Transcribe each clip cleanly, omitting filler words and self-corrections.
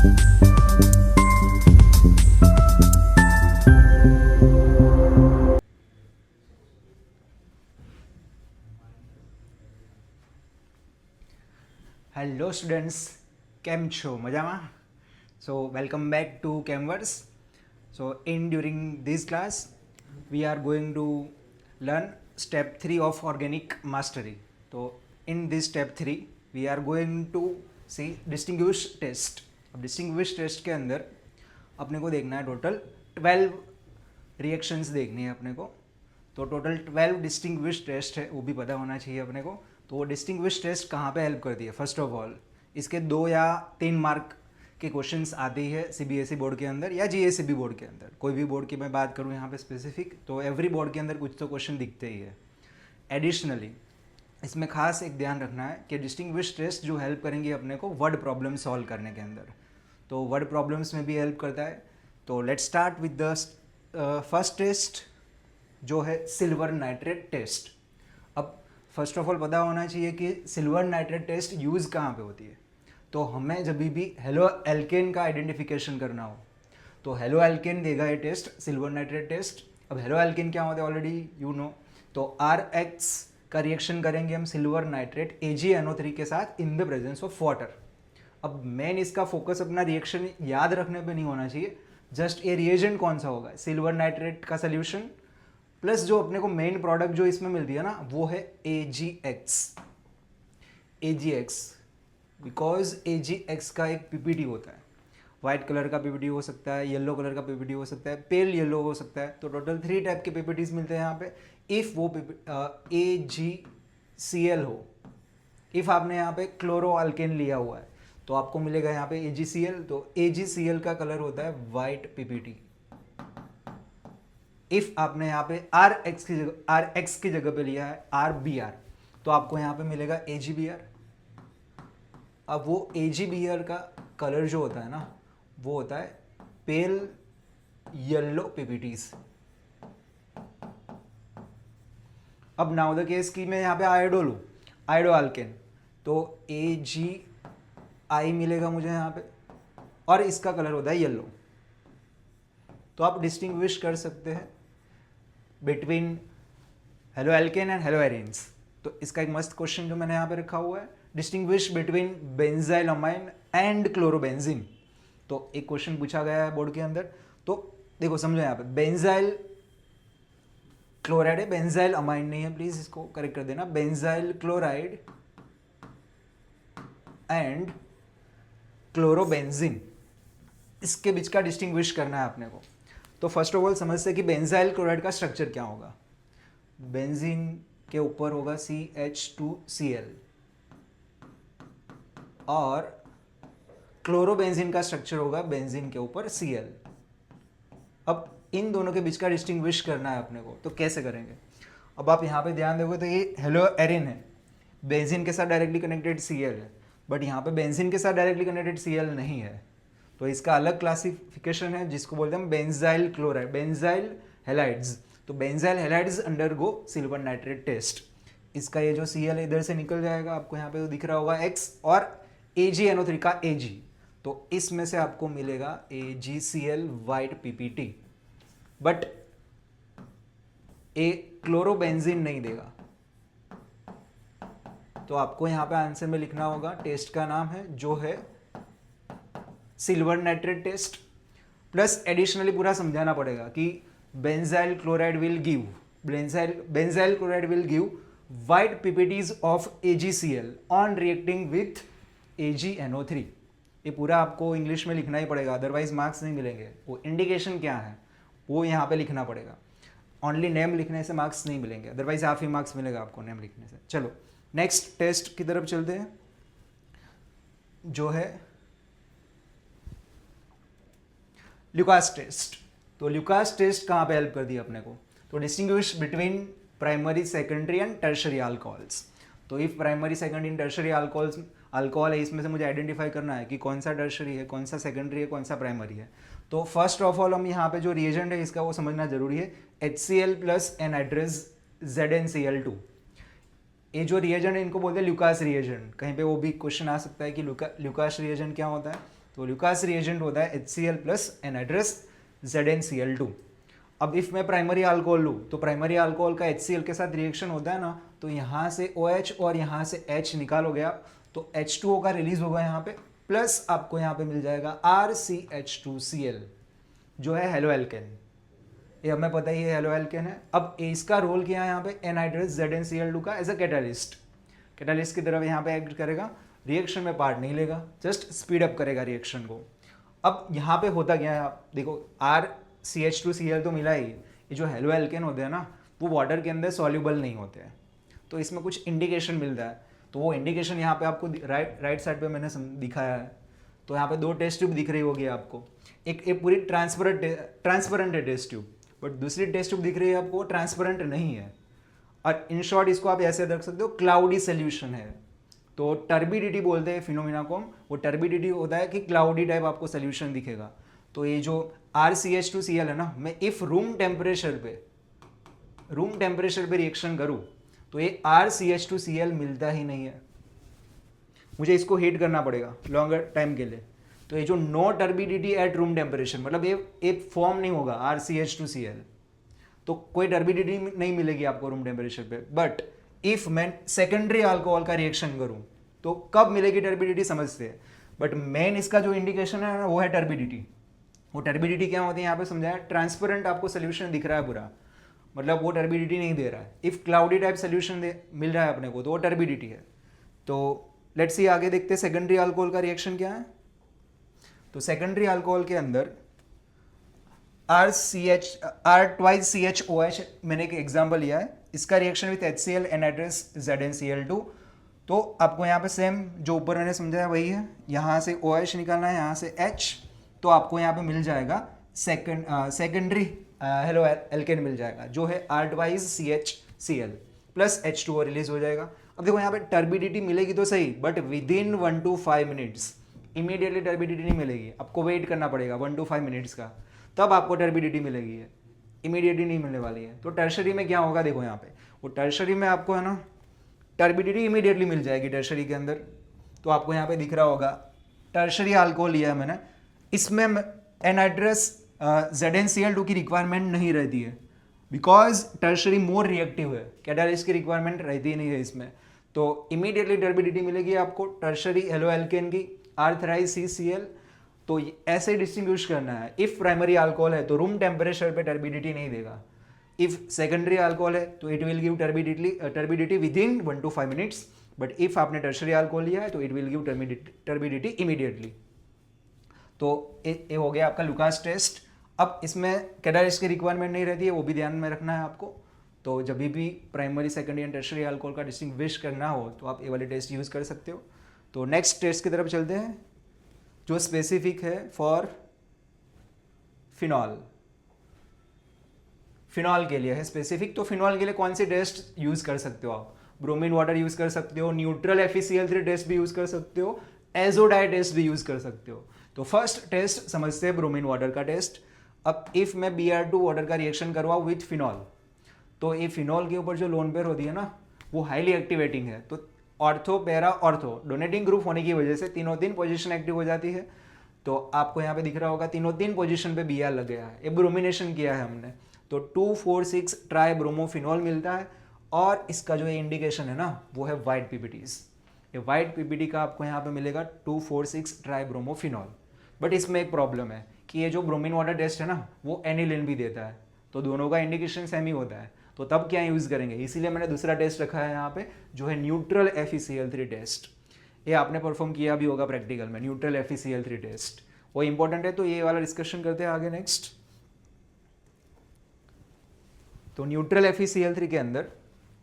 Hello students, કેમ છો? મજામાં? So welcome back to Chemverse. So during this class we are going to learn step 3 of organic mastery. So in this step 3 we are going to see distinguish test. अब distinguish test के अंदर अपने को देखना है total 12 reactions देखनी है अपने को. तो टोटल 12 डिस्टिंग्विश टेस्ट है, वो भी पता होना चाहिए अपने को. तो वो डिस्टिंग्विश टेस्ट कहाँ पे हेल्प करती है? फर्स्ट ऑफ ऑल इसके 2 या 3 मार्क के क्वेश्चंस आते ही है सीबीएसई बोर्ड के अंदर या जीएसईबी बोर्ड के अंदर. कोई भी बोर्ड की मैं बात करूँ यहाँ पे स्पेसिफिक, तो एवरी बोर्ड के अंदर कुछ तो क्वेश्चन दिखते ही है. एडिशनली इसमें खास एक ध्यान रखना है कि डिस्टिंग्विश टेस्ट जो हेल्प करेंगे अपने को वर्ड प्रॉब्लम सॉल्व करने के अंदर, तो वर्ड प्रॉब्लम्स में भी हेल्प करता है. तो let's start with the first test जो है सिल्वर नाइट्रेट टेस्ट. अब फर्स्ट ऑफ ऑल पता होना चाहिए कि सिल्वर नाइट्रेट टेस्ट यूज़ कहाँ पे होती है. तो हमें जब भी हेलो एल्केन का आइडेंटिफिकेशन करना हो तो हेलो एल्केन देगा ये टेस्ट, सिल्वर नाइट्रेट टेस्ट. अब हेलो एल्केन क्या होता है ऑलरेडी यू नो. तो RH का रिएक्शन करेंगे हम सिल्वर नाइट्रेट AgNO3 के साथ इन द प्रेजेंस ऑफ वाटर. अब मेन इसका फोकस अपना रिएक्शन याद रखने पे नहीं होना चाहिए, जस्ट ये रिएजेंट कौन सा होगा, सिल्वर नाइट्रेट का सोल्यूशन प्लस जो अपने को मेन प्रोडक्ट जो इसमें मिलती है ना वो है AgX. बिकॉज AgX का एक PPT होता है, वाइट कलर का PPT हो सकता है, येलो कलर का PPT हो सकता है, पेल येलो हो सकता है. तो टोटल 3 टाइप के PPTs मिलते हैं यहाँ पे. इफ़ वो AgCl हो, इफ़ आपने यहाँ पे क्लोरो अल्केन लिया हुआ है तो आपको मिलेगा यहाँ पे AgCl. तो AgCl का कलर होता है वाइट PPT. इफ़ आपने यहाँ पे RX की जगह पे लिया है RBr तो आपको यहाँ पे मिलेगा AgBr. अब वो AgBr का कलर जो होता है ना वो होता है पेल येलो PPTs. अब नाउ द केस की मैं यहाँ पे आयोडो लूँ, आयोडो अल्केन, तो AgI मिलेगा मुझे यहाँ पे और इसका कलर होता है येलो. तो आप डिस्टिंग्विश कर सकते हैं between halo alkane and hello arenes. तो इसका एक मस्त क्वेश्चन जो मैंने यहाँ पे रखा हुआ है, distinguish between benzyl amine and chlorobenzene. तो एक क्वेश्चन पूछा गया है बोर्ड के अंदर. तो देखो समझो यहाँ पे बेंजाइल क्लोराइड है, बेंजाइल अमाइन नहीं है, प्लीज इसको करेक्ट कर देना. बेंजाइल क्लोराइड एंड क्लोरोबेंजीन, इसके बीच का डिस्टिंग्विश करना है अपने को. तो फर्स्ट ऑफ ऑल समझते हैं कि बेंजाइल क्लोराइड का स्ट्रक्चर क्या होगा. बेंजीन के ऊपर होगा CH2Cl और क्लोरोबेंजीन का स्ट्रक्चर होगा बेंजीन के ऊपर Cl. अब इन दोनों के बीच का डिस्टिंग्विश करना है अपने को, तो कैसे करेंगे? अब आप यहाँ पे ध्यान दोगे तो ये हेलो एरिन है, बेंजीन के साथ डायरेक्टली कनेक्टेड Cl है, बट यहाँ पे बेंजीन के साथ डायरेक्टली कनेक्टेड Cl नहीं है. तो इसका अलग क्लासिफिकेशन है जिसको बोलते हैं बेंजाइल क्लोराइड, बेंजाइल हेलाइड्स. तो benzyl halides undergo silver nitrate test. इसका ये जो Cl इधर से निकल जाएगा, आपको यहाँ पे तो दिख रहा होगा X, और AgNO3 का Ag, तो इसमें से आपको मिलेगा AgCl white PPT. But A chlorobenzene नहीं देगा. तो आपको यहाँ पे आंसर में लिखना होगा टेस्ट का नाम है जो है silver nitrate test, plus additionally पूरा समझाना पड़ेगा कि benzyl chloride will give white PPTs of AgCl on reacting with AgNO3. ये पूरा आपको इंग्लिश में लिखना ही पड़ेगा, अदरवाइज मार्क्स नहीं मिलेंगे. वो इंडिकेशन क्या है वो यहाँ पे लिखना पड़ेगा. ओनली नेम लिखने से मार्क्स नहीं मिलेंगे, अदरवाइज हाफ ही मार्क्स मिलेगा आपको नेम लिखने से. चलो नेक्स्ट टेस्ट की तरफ चलते हैं जो है ल्यूकास टेस्ट. तो ल्यूकास टेस्ट कहाँ पे हेल्प कर दी अपने को? तो distinguish between primary, secondary and tertiary alcohols. तो if primary, secondary and tertiary alcohol है, इसमें से मुझे आइडेंटिफाई करना है कि कौन सा टर्शरी है, कौन सा सेकेंडरी है, कौन सा प्राइमरी है. तो फर्स्ट ऑफ ऑल हम यहाँ पे जो रिएजेंट है इसका वो समझना जरूरी है, HCl प्लस एनहाइड्रस ZnCl2. ये जो रिएजेंट है इनको बोलते हैं ल्यूकास रिएजेंट. कहीं पे वो भी क्वेश्चन आ सकता है कि ल्यूकास रिएजेंट क्या होता है. तो ल्यूकास रिएजेंट होता है HCl प्लस एनहाइड्रस ZnCl2। अब इफ मैं प्राइमरी अल्कोहल लूँ तो प्राइमरी अल्कोहल का HCl के साथ रिएक्शन होता है ना, तो यहाँ से OH और यहाँ से H निकालोगे आप तो H2O का रिलीज होगा यहाँ पे, प्लस आपको यहाँ पे मिल जाएगा RCH2Cl जो है हेलो एल्केन। ये हमें पता ही है हेलो एल्केन है। अब इसका रोल क्या है यहाँ पे, एनहाइड्रस ZnCl2 का एज अ कैटालिस्ट, कैटालिस्ट की तरफ यहाँ पे एक्ट करेगा, रिएक्शन में पार्ट नहीं लेगा, जस्ट स्पीड अप करेगा रिएक्शन को। अब यहाँ पे होता क्या है, आप देखो RCH2Cl तो मिला ही, ये जो हेलो एल्केन होते हैं ना वो वाटर के अंदर सॉल्यूबल नहीं होते हैं, तो इसमें कुछ इंडिकेशन मिलता है। तो वो इंडिकेशन यहाँ पे आपको राइट साइड पे मैंने दिखाया है। तो यहाँ पे 2 टेस्ट ट्यूब दिख रही होगी आपको, एक पूरी ट्रांसपेरेंट है टेस्ट ट्यूब, बट दूसरी टेस्ट ट्यूब दिख रही है आपको ट्रांसपेरेंट नहीं है। और इन शॉर्ट इसको आप ऐसे रख सकते हो, क्लाउडी सोल्यूशन है। तो टर्बिडिटी बोलते हैं फिनोमिना को, वो टर्बिडिटी होता है कि क्लाउडी टाइप आपको सोल्यूशन दिखेगा। तो ये जो RCH2Cl है ना, मैं इफ रूम टेम्परेचर पे रिएक्शन करूँ तो ये RCH2Cl मिलता ही नहीं है, मुझे इसको हीट करना पड़ेगा लॉन्गर टाइम के लिए। तो ये जो no turbidity at room temperature, मतलब ये फॉर्म नहीं होगा RCH2Cl, तो कोई टर्बिडिटी नहीं मिलेगी आपको रूम टेम्परेचर पे। बट इफ मैं सेकेंडरी अल्कोहल का रिएक्शन करूं तो कब मिलेगी टर्बिडिटी समझते हैं, बट मेन इसका जो इंडिकेशन है ना वो है टर्बिडिटी। वो टर्बिडिटी क्या होती है यहाँ पे समझाया, ट्रांसपेरेंट आपको सोल्यूशन दिख रहा है पूरा, मतलब वो टर्बिडिटी नहीं दे रहा है। इफ क्लाउडी टाइप सोल्यूशन मिल रहा है अपने को तो वो टर्बिडिटी है। तो लेट्स सी आगे देखते हैं सेकेंडरी अल्कोहल का रिएक्शन क्या है। तो सेकेंडरी अल्कोहल के अंदर R2CHOH मैंने एक एग्जांपल लिया है, इसका reaction with HCl anhydrous ZnCl2। तो आपको यहाँ पे सेम जो ऊपर मैंने समझाया वही है, यहाँ से OH निकालना है, यहाँ से H, तो आपको यहाँ पे मिल जाएगा सेकेंडरी हेलो एल्केन मिल जाएगा जो है R2CHCl प्लस H2O रिलीज हो जाएगा। अब देखो यहाँ पे टर्बिडिटी मिलेगी तो सही, but with in 1 to 5 minutes, immediately turbidity नहीं मिलेगी, आपको वेट करना पड़ेगा 1 to 5 मिनट्स का, तब आपको टर्बिडिटी मिलेगी है, इमीडिएटली नहीं मिलने वाली है। तो टर्शरी में क्या होगा देखो यहाँ पे, वो टर्शरी में आपको है ना टर्बिडिटी इमीडिएटली मिल जाएगी टर्शरी के अंदर। तो आपको यहाँ पे दिख रहा होगा टर्शरी अल्कोहल लिया है मैंने, इसमें एनहाइड्रस ZnCl2 की रिक्वायरमेंट नहीं रहती है, बिकॉज टर्शरी मोर रिएक्टिव है, कैटालिस्ट की रिक्वायरमेंट रहती नहीं है इसमें। तो इमीडिएटली टर्बिडिटी मिलेगी आपको टर्शरी हेलो एल्केन की R3CCl। तो ऐसे डिस्टिंग्विश करना है, इफ प्राइमरी अल्कोहल है तो रूम टेम्परेचर पे टर्बिडिटी नहीं देगा, इफ सेकेंडरी अल्कोहल है तो it will give turbidity with in 1 to 5 minutes, but if आपने टर्शरी अल्कोहल लिया है तो it will give turbidity immediately. तो ये हो गया आपका लुकास टेस्ट। अब इसमें कैटालिस्ट की रिक्वायरमेंट नहीं रहती है, वो भी ध्यान में रखना है आपको। तो जब भी primary secondary and tertiary alcohol का डिस्टिंग्विश करना हो तो आप ये वाले टेस्ट यूज़ कर सकते हो। तो नेक्स्ट टेस्ट की तरफ चलते हैं जो स्पेसिफिक है फॉर फिनॉल। फिनॉल के लिए है स्पेसिफिक। तो फिनॉल के लिए कौन सी टेस्ट यूज़ कर सकते हो आप, ब्रोमीन वाटर यूज़ कर सकते हो, न्यूट्रल FeCl3 टेस्ट भी यूज़ कर सकते हो, एजोडाई टेस्ट भी यूज़ कर सकते हो। तो फर्स्ट टेस्ट समझते हैं ब्रोमीन वाटर का टेस्ट। अब इफ मैं Br2 वाटर का रिएक्शन करवाऊँ विथ फिनॉल, तो ये फिनॉल के ऊपर जो लोन पेयर होती है ना वो हाईली एक्टिवेटिंग है। तो ortho para ortho donating group होने की वजह से तीनों तीन पोजीशन एक्टिव हो जाती है। तो आपको यहाँ पे दिख रहा होगा तीनों तीन पोजीशन पे Br लग गया है, ये ब्रोमिनेशन किया है हमने। तो 2,4,6 ट्राई ब्रोमोफिनॉल मिलता है। और इसका जो इंडिकेशन है ना वो है वाइट पीपीटीज। ये वाइट पीपीटी का आपको यहाँ पे मिलेगा 2,4,6 ट्राई ब्रोमोफिनॉल। बट इसमें एक प्रॉब्लम है कि ये जो ब्रोमीन वाटर टेस्ट है ना वो एनिलिन भी देता है, तो दोनों का इंडिकेशन सेम ही होता है। तो तब क्या यूज़ करेंगे, इसीलिए मैंने दूसरा टेस्ट रखा है यहाँ पे जो है न्यूट्रल FeCl3 टेस्ट। ये आपने परफॉर्म किया भी होगा प्रैक्टिकल में, न्यूट्रल FeCl3 टेस्ट वो इंपॉर्टेंट है। तो ये वाला डिस्कशन करते हैं आगे नेक्स्ट। तो न्यूट्रल FeCl3 के अंदर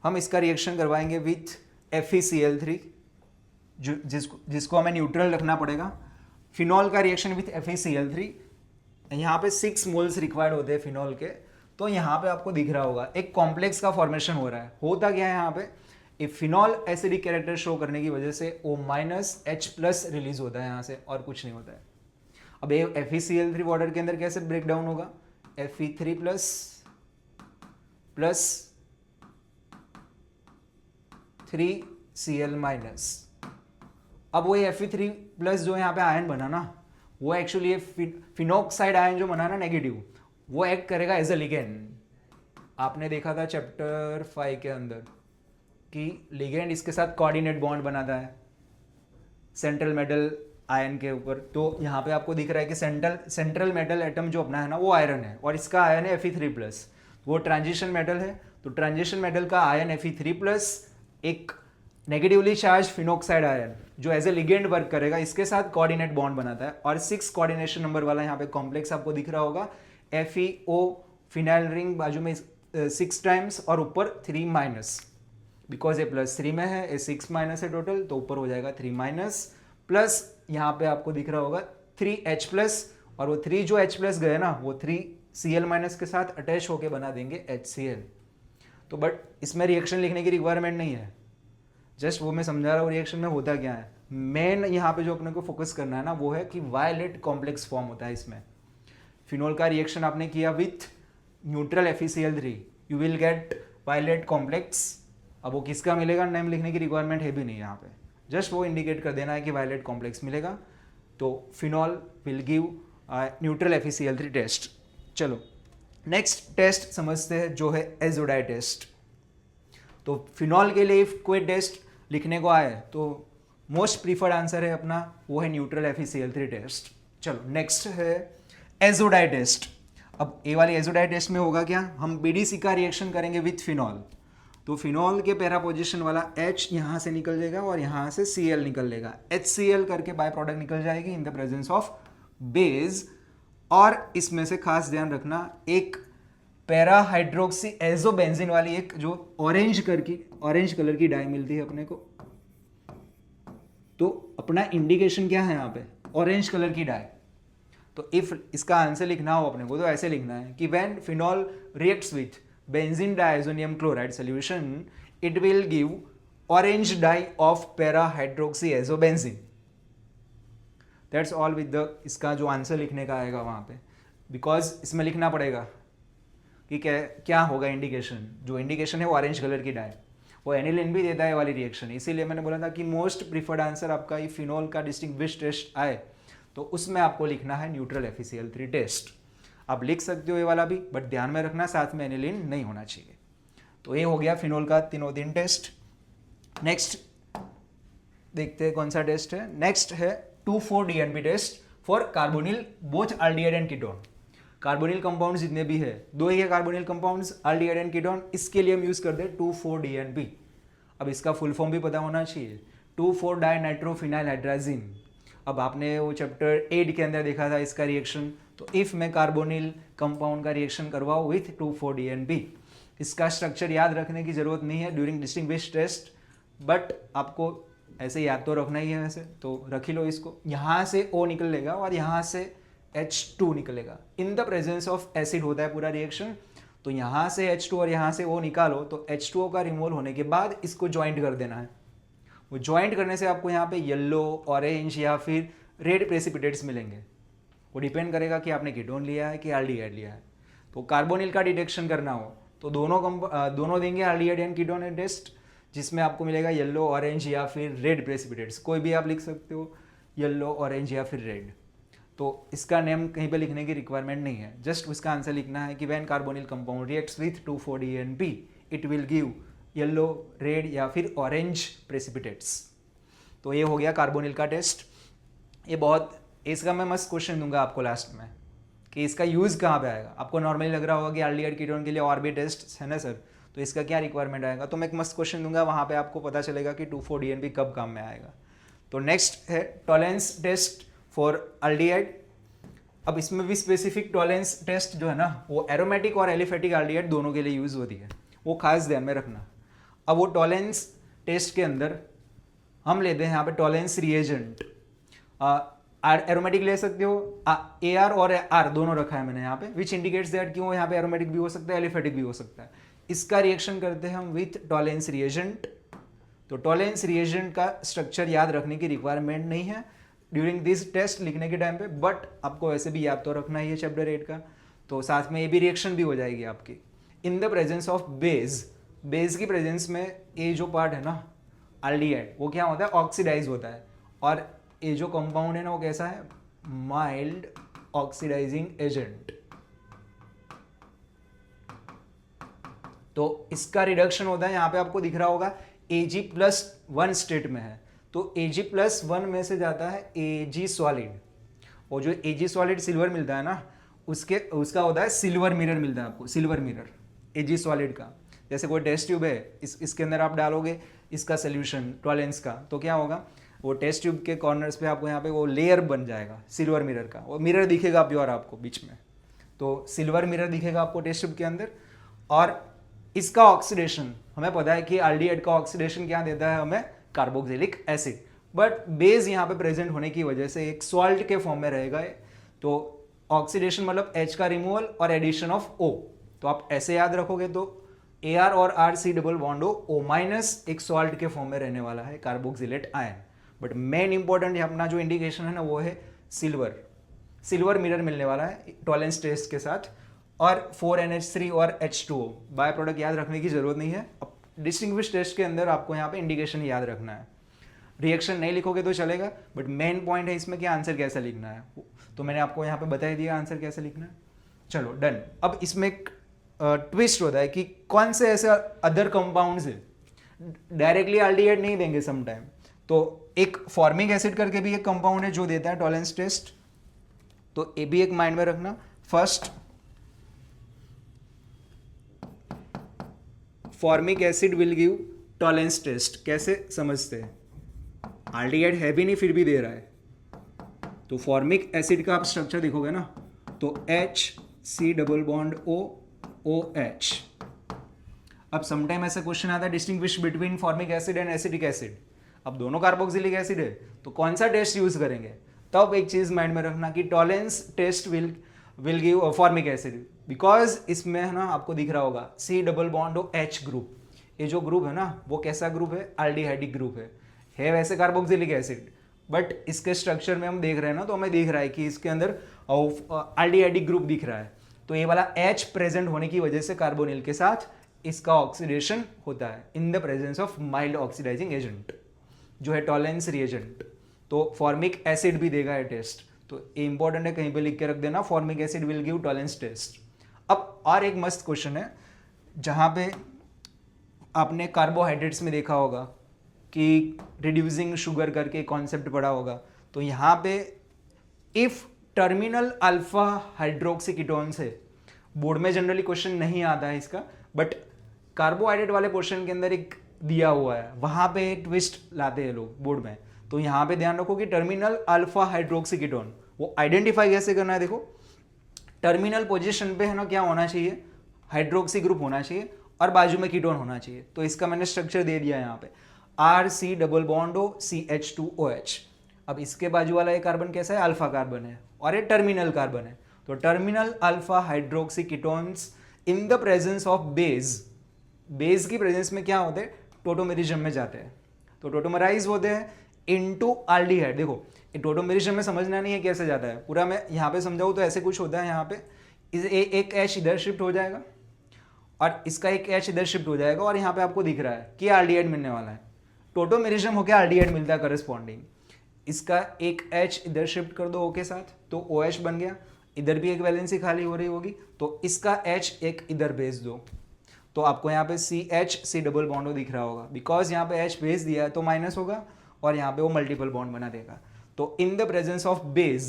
हम इसका रिएक्शन करवाएंगे विथ FeCl3 जिसको हमें न्यूट्रल रखना पड़ेगा। फिनॉल का रिएक्शन विथ FeCl3, यहाँ पे 6 मोल्स रिक्वायर्ड होते हैं फिनॉल के। तो यहाँ पे आपको दिख रहा होगा एक कॉम्प्लेक्स का फॉर्मेशन हो रहा है। होता क्या है यहाँ पे, एक फिनॉल एसिडिक कैरेक्टर शो करने की वजह से O-H+ रिलीज होता है यहाँ से, और कुछ नहीं होता है। अब ये FeCl3 वाटर के अंदर कैसे ब्रेक डाउन होगा, Fe3+ प्लस 3Cl-। अब वो Fe3+ जो यहाँ पे आयन बना ना वो एक्चुअली ये फिनोक्साइड आयन जो बना ना नेगेटिव, वो एक्ट करेगा एज अ लिगेंड। आपने देखा था चैप्टर 5 के अंदर कि लिगेंड इसके साथ कोऑर्डिनेट बॉन्ड बनाता है सेंट्रल मेटल आयन के ऊपर। तो यहाँ पे आपको दिख रहा है कि सेंट्रल मेटल एटम जो अपना है ना वो आयरन है, और इसका आयन है Fe3+। वो ट्रांजिशन मेटल है, तो ट्रांजिशन मेटल का आयन Fe3+ एक नेगेटिवली चार्ज फिनोक्साइड आयन जो एज ए लिगेंड वर्क करेगा, इसके साथ कोऑर्डिनेट बॉन्ड बनाता है। और 6 कोऑर्डिनेशन नंबर वाला यहाँ पे कॉम्प्लेक्स आपको दिख रहा होगा, FeO फिनाइल रिंग बाजू में 6 टाइम्स और ऊपर 3-, बिकॉज ए +3 में है, ए 6- है टोटल, तो ऊपर हो जाएगा 3-, प्लस यहाँ पे आपको दिख रहा होगा 3H+, और वो 3 जो H+ गए ना वो 3Cl- के साथ अटैच होके बना देंगे HCl। तो बट इसमें रिएक्शन लिखने की रिक्वायरमेंट नहीं है, जस्ट वो मैं समझा रहा हूँ रिएक्शन में होता क्या है। मेन यहाँ पे जो अपने को फोकस करना है ना वो है कि वायलेट कॉम्प्लेक्स फॉर्म होता है इसमें। फिनोल का रिएक्शन आपने किया with neutral FeCl3, you will get violet complex. अब वो किसका मिलेगा नेम लिखने की रिक्वायरमेंट है भी नहीं यहाँ पे, जस्ट वो इंडिकेट कर देना है कि वायलेट कॉम्प्लेक्स मिलेगा। तो phenol will give neutral FeCl3 test. चलो नेक्स्ट टेस्ट समझते हैं जो है एजोडाई टेस्ट। तो फिनॉल के लिए कोई टेस्ट लिखने को आए तो मोस्ट प्रीफर्ड आंसर है अपना वो है न्यूट्रल FeCl3 टेस्ट। चलो नेक्स्ट है एजोडाई टेस्ट। अब ए वाली एजोडाई टेस्ट में होगा क्या, हम BDC का रिएक्शन करेंगे विथ फिनॉल। तो फिनॉल के पैरा पोजिशन वाला H यहाँ से निकल जाएगा और यहाँ से Cl निकल लेगा, HCl करके बाय प्रोडक्ट निकल जाएगी इन द प्रेजेंस ऑफ बेस। और इसमें से खास ध्यान रखना, एक पैरा हाइड्रोक्सी एजोबेंजीन वाली एक जो ऑरेंज कलर की डाई मिलती है अपने को, तो अपना इंडिकेशन क्या है यहाँ पे, ऑरेंज कलर की डाई। तो इफ इसका आंसर लिखना हो अपने को तो ऐसे लिखना है कि when phenol reacts with benzene diazonium chloride solution it will give orange dye of para hydroxy azobenzene. That's all with the इसका जो आंसर लिखने का आएगा वहाँ पे, बिकॉज इसमें लिखना पड़ेगा कि क्या होगा इंडिकेशन। जो इंडिकेशन है वो ऑरेंज कलर की डाई, वो एनिलिन भी देता है वाली रिएक्शन। इसीलिए मैंने बोला था कि मोस्ट प्रीफर्ड आंसर आपका ये फिनॉल का डिस्टिंग्विश टेस्ट आए तो उसमें आपको लिखना है न्यूट्रल FeCl3 टेस्ट। आप लिख सकते हो ये वाला भी, बट ध्यान में रखना साथ में एनिलिन नहीं होना चाहिए। तो ये हो गया फिनॉल का तीनों दिन टेस्ट। नेक्स्ट देखते हैं कौन सा टेस्ट है। नेक्स्ट है 2,4-DNP test for carbonyl both aldehyde and ketone. Carbonyl compounds जितने भी है, दो ही है carbonyl compounds, aldehyde and ketone, इसके लिए हम यूज करते हैं 2,4-DNP। अब इसका फुल फॉर्म भी पता होना चाहिए, 2,4-डाइनाइट्रोफिनाइलहाइड्राजीन। अब आपने वो चैप्टर 8 के अंदर देखा था इसका रिएक्शन। तो इफ मैं कार्बोनिल कंपाउंड का रिएक्शन करवाऊँ विथ 2,4-DNP, इसका स्ट्रक्चर याद रखने की जरूरत नहीं है ड्यूरिंग डिस्टिंग्विश टेस्ट, बट आपको ऐसे याद तो रखना ही है वैसे, तो रख ही लो इसको। यहाँ से O निकलेगा और यहाँ से H2 निकलेगा। इन द प्रेजेंस ऑफ एसिड होता है पूरा रिएक्शन, तो यहाँ से H2 और यहाँ से O निकालो, तो H2O का रिमूवल होने के बाद इसको ज्वाइंट कर देना है। वो ज्वाइंट करने से आपको यहाँ पे येलो, ऑरेंज या फिर रेड प्रेसिपिटेट्स मिलेंगे। वो डिपेंड करेगा कि आपने कीटोन लिया है कि एल्डिहाइड लिया है। तो कार्बोनिल का डिटेक्शन करना हो तो दोनों देंगे एल्डिहाइड एंड कीटोन टेस्ट, जिसमें आपको मिलेगा येलो, ऑरेंज या फिर रेड प्रेसिपिटेट्स। कोई भी आप लिख सकते हो, येलो, ऑरेंज या फिर रेड। तो इसका नेम कहीं पे लिखने की रिक्वायरमेंट नहीं है, जस्ट उसका आंसर लिखना है कि when carbonyl compound reacts with 2,4-DNP it will give yellow, red या फिर ऑरेंज प्रेसिपिटेट्स। तो ये हो गया कार्बोनिल का टेस्ट। ये बहुत, इसका मैं मस्त क्वेश्चन दूंगा आपको लास्ट में कि इसका यूज़ कहाँ पे आएगा। आपको नॉर्मली लग रहा होगा कि एल्डिहाइड कीटोन के लिए और भी टेस्ट है ना सर, तो इसका क्या रिक्वायरमेंट आएगा, तो मैं एक मस्त क्वेश्चन दूंगा, वहाँ पे आपको पता चलेगा कि 2,4-DNP कब काम में आएगा। तो नेक्स्ट है टॉलेंस टेस्ट फॉर एल्डिहाइड। अब इसमें भी स्पेसिफिक टॉलेंस टेस्ट जो है ना वो एरोमेटिक और एलिफेटिक एल्डिहाइड दोनों के लिए यूज़ होती है, वो खास ध्यान में रखना। अब वो टॉलेंस टेस्ट के अंदर हम लेते हैं यहाँ पे टॉलेंस रिएजेंट। एरोमेटिक ले सकते हो, AR और R दोनों रखा है मैंने यहाँ पे, विच इंडिकेट्स दैट कि वो यहाँ पे एरोमेटिक भी हो सकता है, एलिफेटिक भी हो सकता है। इसका रिएक्शन करते हैं हम विथ टॉलेंस रिएजेंट। तो टॉलेंस रिएजेंट का स्ट्रक्चर याद रखने की रिक्वायरमेंट नहीं है ड्यूरिंग दिस टेस्ट लिखने के टाइम पे, बट आपको वैसे भी याद तो रखना ही है चैप्टर 8 का। तो साथ में ये भी रिएक्शन भी हो जाएगी आपकी इन the presence of base. Base की प्रेजेंस में ये जो पार्ट है ना एल्डिहाइड, वो क्या होता है, ऑक्सीडाइज होता है। और ये जो कंपाउंड है ना वो कैसा है, माइल्ड ऑक्सीडाइजिंग एजेंट। तो इसका रिडक्शन होता है, यहां पे आपको दिख रहा होगा Ag+1 स्टेट में है, तो Ag+1 में से जाता है Ag सॉलिड, और जो Ag सॉलिड सिल्वर मिलता है ना, उसका होता है सिल्वर मिरर मिलता है आपको, सिल्वर मिरर Ag सॉलिड का। जैसे कोई टेस्ट ट्यूब है, इसके अंदर आप डालोगे इसका सोल्यूशन टॉलेंस का, तो क्या होगा, वो टेस्ट ट्यूब के कॉर्नर्स पे आपको यहाँ पे वो लेयर बन जाएगा सिल्वर मिरर का, वो मिरर दिखेगा प्योर आपको बीच में, तो सिल्वर मिरर दिखेगा आपको टेस्ट ट्यूब के अंदर। और इसका ऑक्सीडेशन, हमें पता है कि एल्डिहाइड का ऑक्सीडेशन क्या देता है हमें, कार्बोक्सिलिक एसिड, बट बेस यहाँ पे प्रेजेंट होने की वजह से एक सॉल्ट के फॉर्म में रहेगा ये, तो ऑक्सीडेशन मतलब H का रिमूवल और एडिशन ऑफ O, तो आप ऐसे याद रखोगे तो Ar और RC double bond O minus एक सॉल्ट के फॉर्म में रहने वाला है carboxylate ion. But main important अपना जो इंडिकेशन है ना वो है सिल्वर मिरर मिलने वाला है टॉलेंस टेस्ट के साथ, और 4NH3 और H2O बाय प्रोडक्ट याद रखने की जरूरत नहीं है। अब डिस्टिंग्विश टेस्ट के अंदर आपको यहाँ पे इंडिकेशन याद रखना है, रिएक्शन नहीं लिखोगे तो चलेगा, बट मेन पॉइंट है इसमें कि आंसर कैसे लिखना है, तो मैंने आपको यहाँ पे बता ही दिया आंसर कैसे लिखना है। चलो डन। अब इसमें एक ट्विस्ट होता है कि कौन से ऐसे अदर कंपाउंड्स है, डायरेक्टली एल्डिहाइड नहीं देंगे समटाइम, तो एक फॉर्मिक एसिड करके भी एक कंपाउंड है जो देता है टॉलेंस टेस्ट, तो ये भी एक माइंड में रखना। First formic acid will give Tollens test, कैसे समझते हैं, एल्डिहाइड है भी नहीं फिर भी दे रहा है, तो फॉर्मिक एसिड का आप स्ट्रक्चर देखोगे ना, तो HC double bond O OH। अब समटाइम ऐसा क्वेश्चन आता है distinguish between formic acid and acetic acid, अब दोनों कार्बोक्सिलिक एसिड है तो कौन सा टेस्ट यूज करेंगे, तब एक चीज माइंड में रखना कि Tollens test will give formic acid, because इसमें है ना आपको दिख रहा होगा C double bond H group, ये जो ग्रुप है ना वो कैसा ग्रुप है, एल्डिहाइडिक ग्रुप है वैसे कार्बोक्सिलिक एसिड, बट इसके स्ट्रक्चर में हम देख रहे हैं ना, तो हमें दिख रहा है कि इसके अंदर एल्डिहाइडिक ग्रुप दिख रहा है, तो ये वाला H प्रेजेंट होने की वजह से कार्बोनिल के साथ इसका ऑक्सीडेशन होता है in the presence of mild oxidising agent जो है टॉलेंस रिएजेंट, तो फॉर्मिक एसिड भी देगा ये टेस्ट, तो ये इंपॉर्टेंट है, कहीं पे लिख के रख देना, formic acid will give Tollens test. अब और एक मस्त क्वेश्चन है जहां पे आपने कार्बोहाइड्रेट्स में देखा होगा कि रिड्यूसिंग शुगर करके कॉन्सेप्ट पढ़ा होगा, तो यहाँ पे if terminal alpha hydroxy ketones है, बोर्ड में जनरली क्वेश्चन नहीं आता है इसका, बट कार्बोहाइड्रेट वाले क्वेश्चन के अंदर एक दिया हुआ है, वहां पे ट्विस्ट लाते हैं लोग बोर्ड में, तो यहाँ पे ध्यान रखो कि टर्मिनल अल्फा हाइड्रोक्सी कीटोन वो आइडेंटिफाई कैसे करना है, देखो टर्मिनल पोजीशन पे है ना क्या होना चाहिए, हाइड्रोक्सी ग्रुप होना चाहिए और बाजू में कीटोन होना चाहिए, तो इसका मैंने स्ट्रक्चर दे दिया यहाँ पे RC double bond O CH2OH। अब इसके बाजू वाला ये कार्बन कैसा है, अल्फा कार्बन है और ये टर्मिनल कार्बन है, तो terminal alpha hydroxy ketones in the presence of base की प्रेजेंस में क्या होते हैं, टोटोमेरिज्म में जाते हैं, तो टोटोमराइज होते हैं इनटू एल्डिहाइड। देखो टोटोमेरिज्म में समझना नहीं है कैसे जाता है, पूरा मैं यहाँ पे समझाऊँ तो ऐसे कुछ होता है, यहाँ पे एक H इधर शिफ्ट हो जाएगा और इसका एक H इधर शिफ्ट हो जाएगा और यहाँ पे आपको दिख रहा है कि एल्डिहाइड मिलने वाला है, टोटोमेरिज्म होकर एल्डिहाइड मिलता है करस्पॉन्डिंग, इसका एक H इधर शिफ्ट कर दो O के साथ तो OH बन गया, इधर भी एक वैलेंसी खाली हो रही होगी तो इसका H एक इधर भेज दो, तो आपको यहाँ पे C डबल बॉन्ड दिख रहा होगा, बिकॉज यहाँ पे H भेज दिया है तो माइनस होगा और यहाँ पे वो मल्टीपल बॉन्ड बना देगा, तो in the presence of base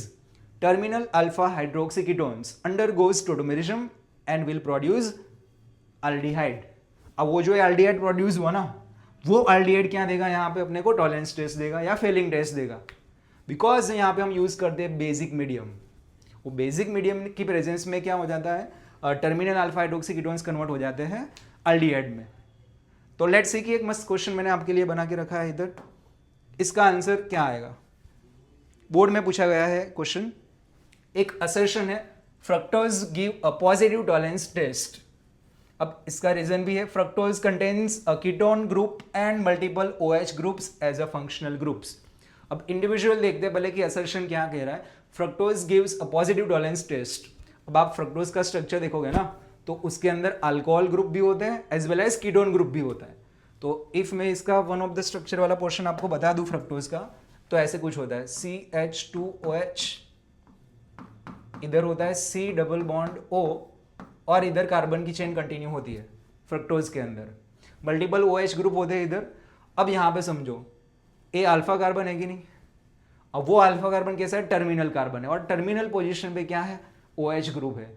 terminal alpha hydroxy ketones undergoes tautomerism and will produce aldehyde. अब वो जो एल्डिहाइड प्रोड्यूस हुआ ना, वो एल्डिहाइड क्या देगा यहाँ पे अपने को, टॉलेंस टेस्ट देगा या फेलिंग टेस्ट देगा, बिकॉज यहाँ पे हम यूज करते हैं बेसिक मीडियम, वो बेसिक मीडियम की प्रेजेंस में क्या हो जाता है, terminal alpha hydroxy ketones convert हो जाते हैं एल्डिहाइड में। तो लेट्स सी कि एक मस्त क्वेश्चन मैंने आपके लिए बना के रखा है इधर, इसका आंसर क्या आएगा, बोर्ड में पूछा गया है क्वेश्चन, एक असर्शन है fructose give a positive Tollens test. अब इसका रीजन भी है, fructose contains a ketone group and multiple OH groups as a functional groups. अब इंडिविजुअल देखते हैं पहले कि असर्शन क्या कह रहा है, fructose gives a positive Tollens test. अब आप फ्रक्टोज का स्ट्रक्चर देखोगे ना तो उसके अंदर अल्कोहल ग्रुप भी होते हैं as well as ketone group भी होता है, तो इफ मैं इसका वन ऑफ द स्ट्रक्चर वाला पोर्शन आपको बता दूं फ्रक्टोज का, तो ऐसे कुछ होता है CH2OH इधर होता है C डबल बॉन्ड O और इधर कार्बन की चेन कंटिन्यू होती है फ्रक्टोज के अंदर, मल्टीपल OH ग्रुप होते हैं इधर। अब यहाँ पे समझो ए अल्फा कार्बन है कि नहीं, अब वो अल्फा कार्बन कैसा है, टर्मिनल कार्बन है और टर्मिनल पोजीशन पे क्या है, OH ग्रुप है।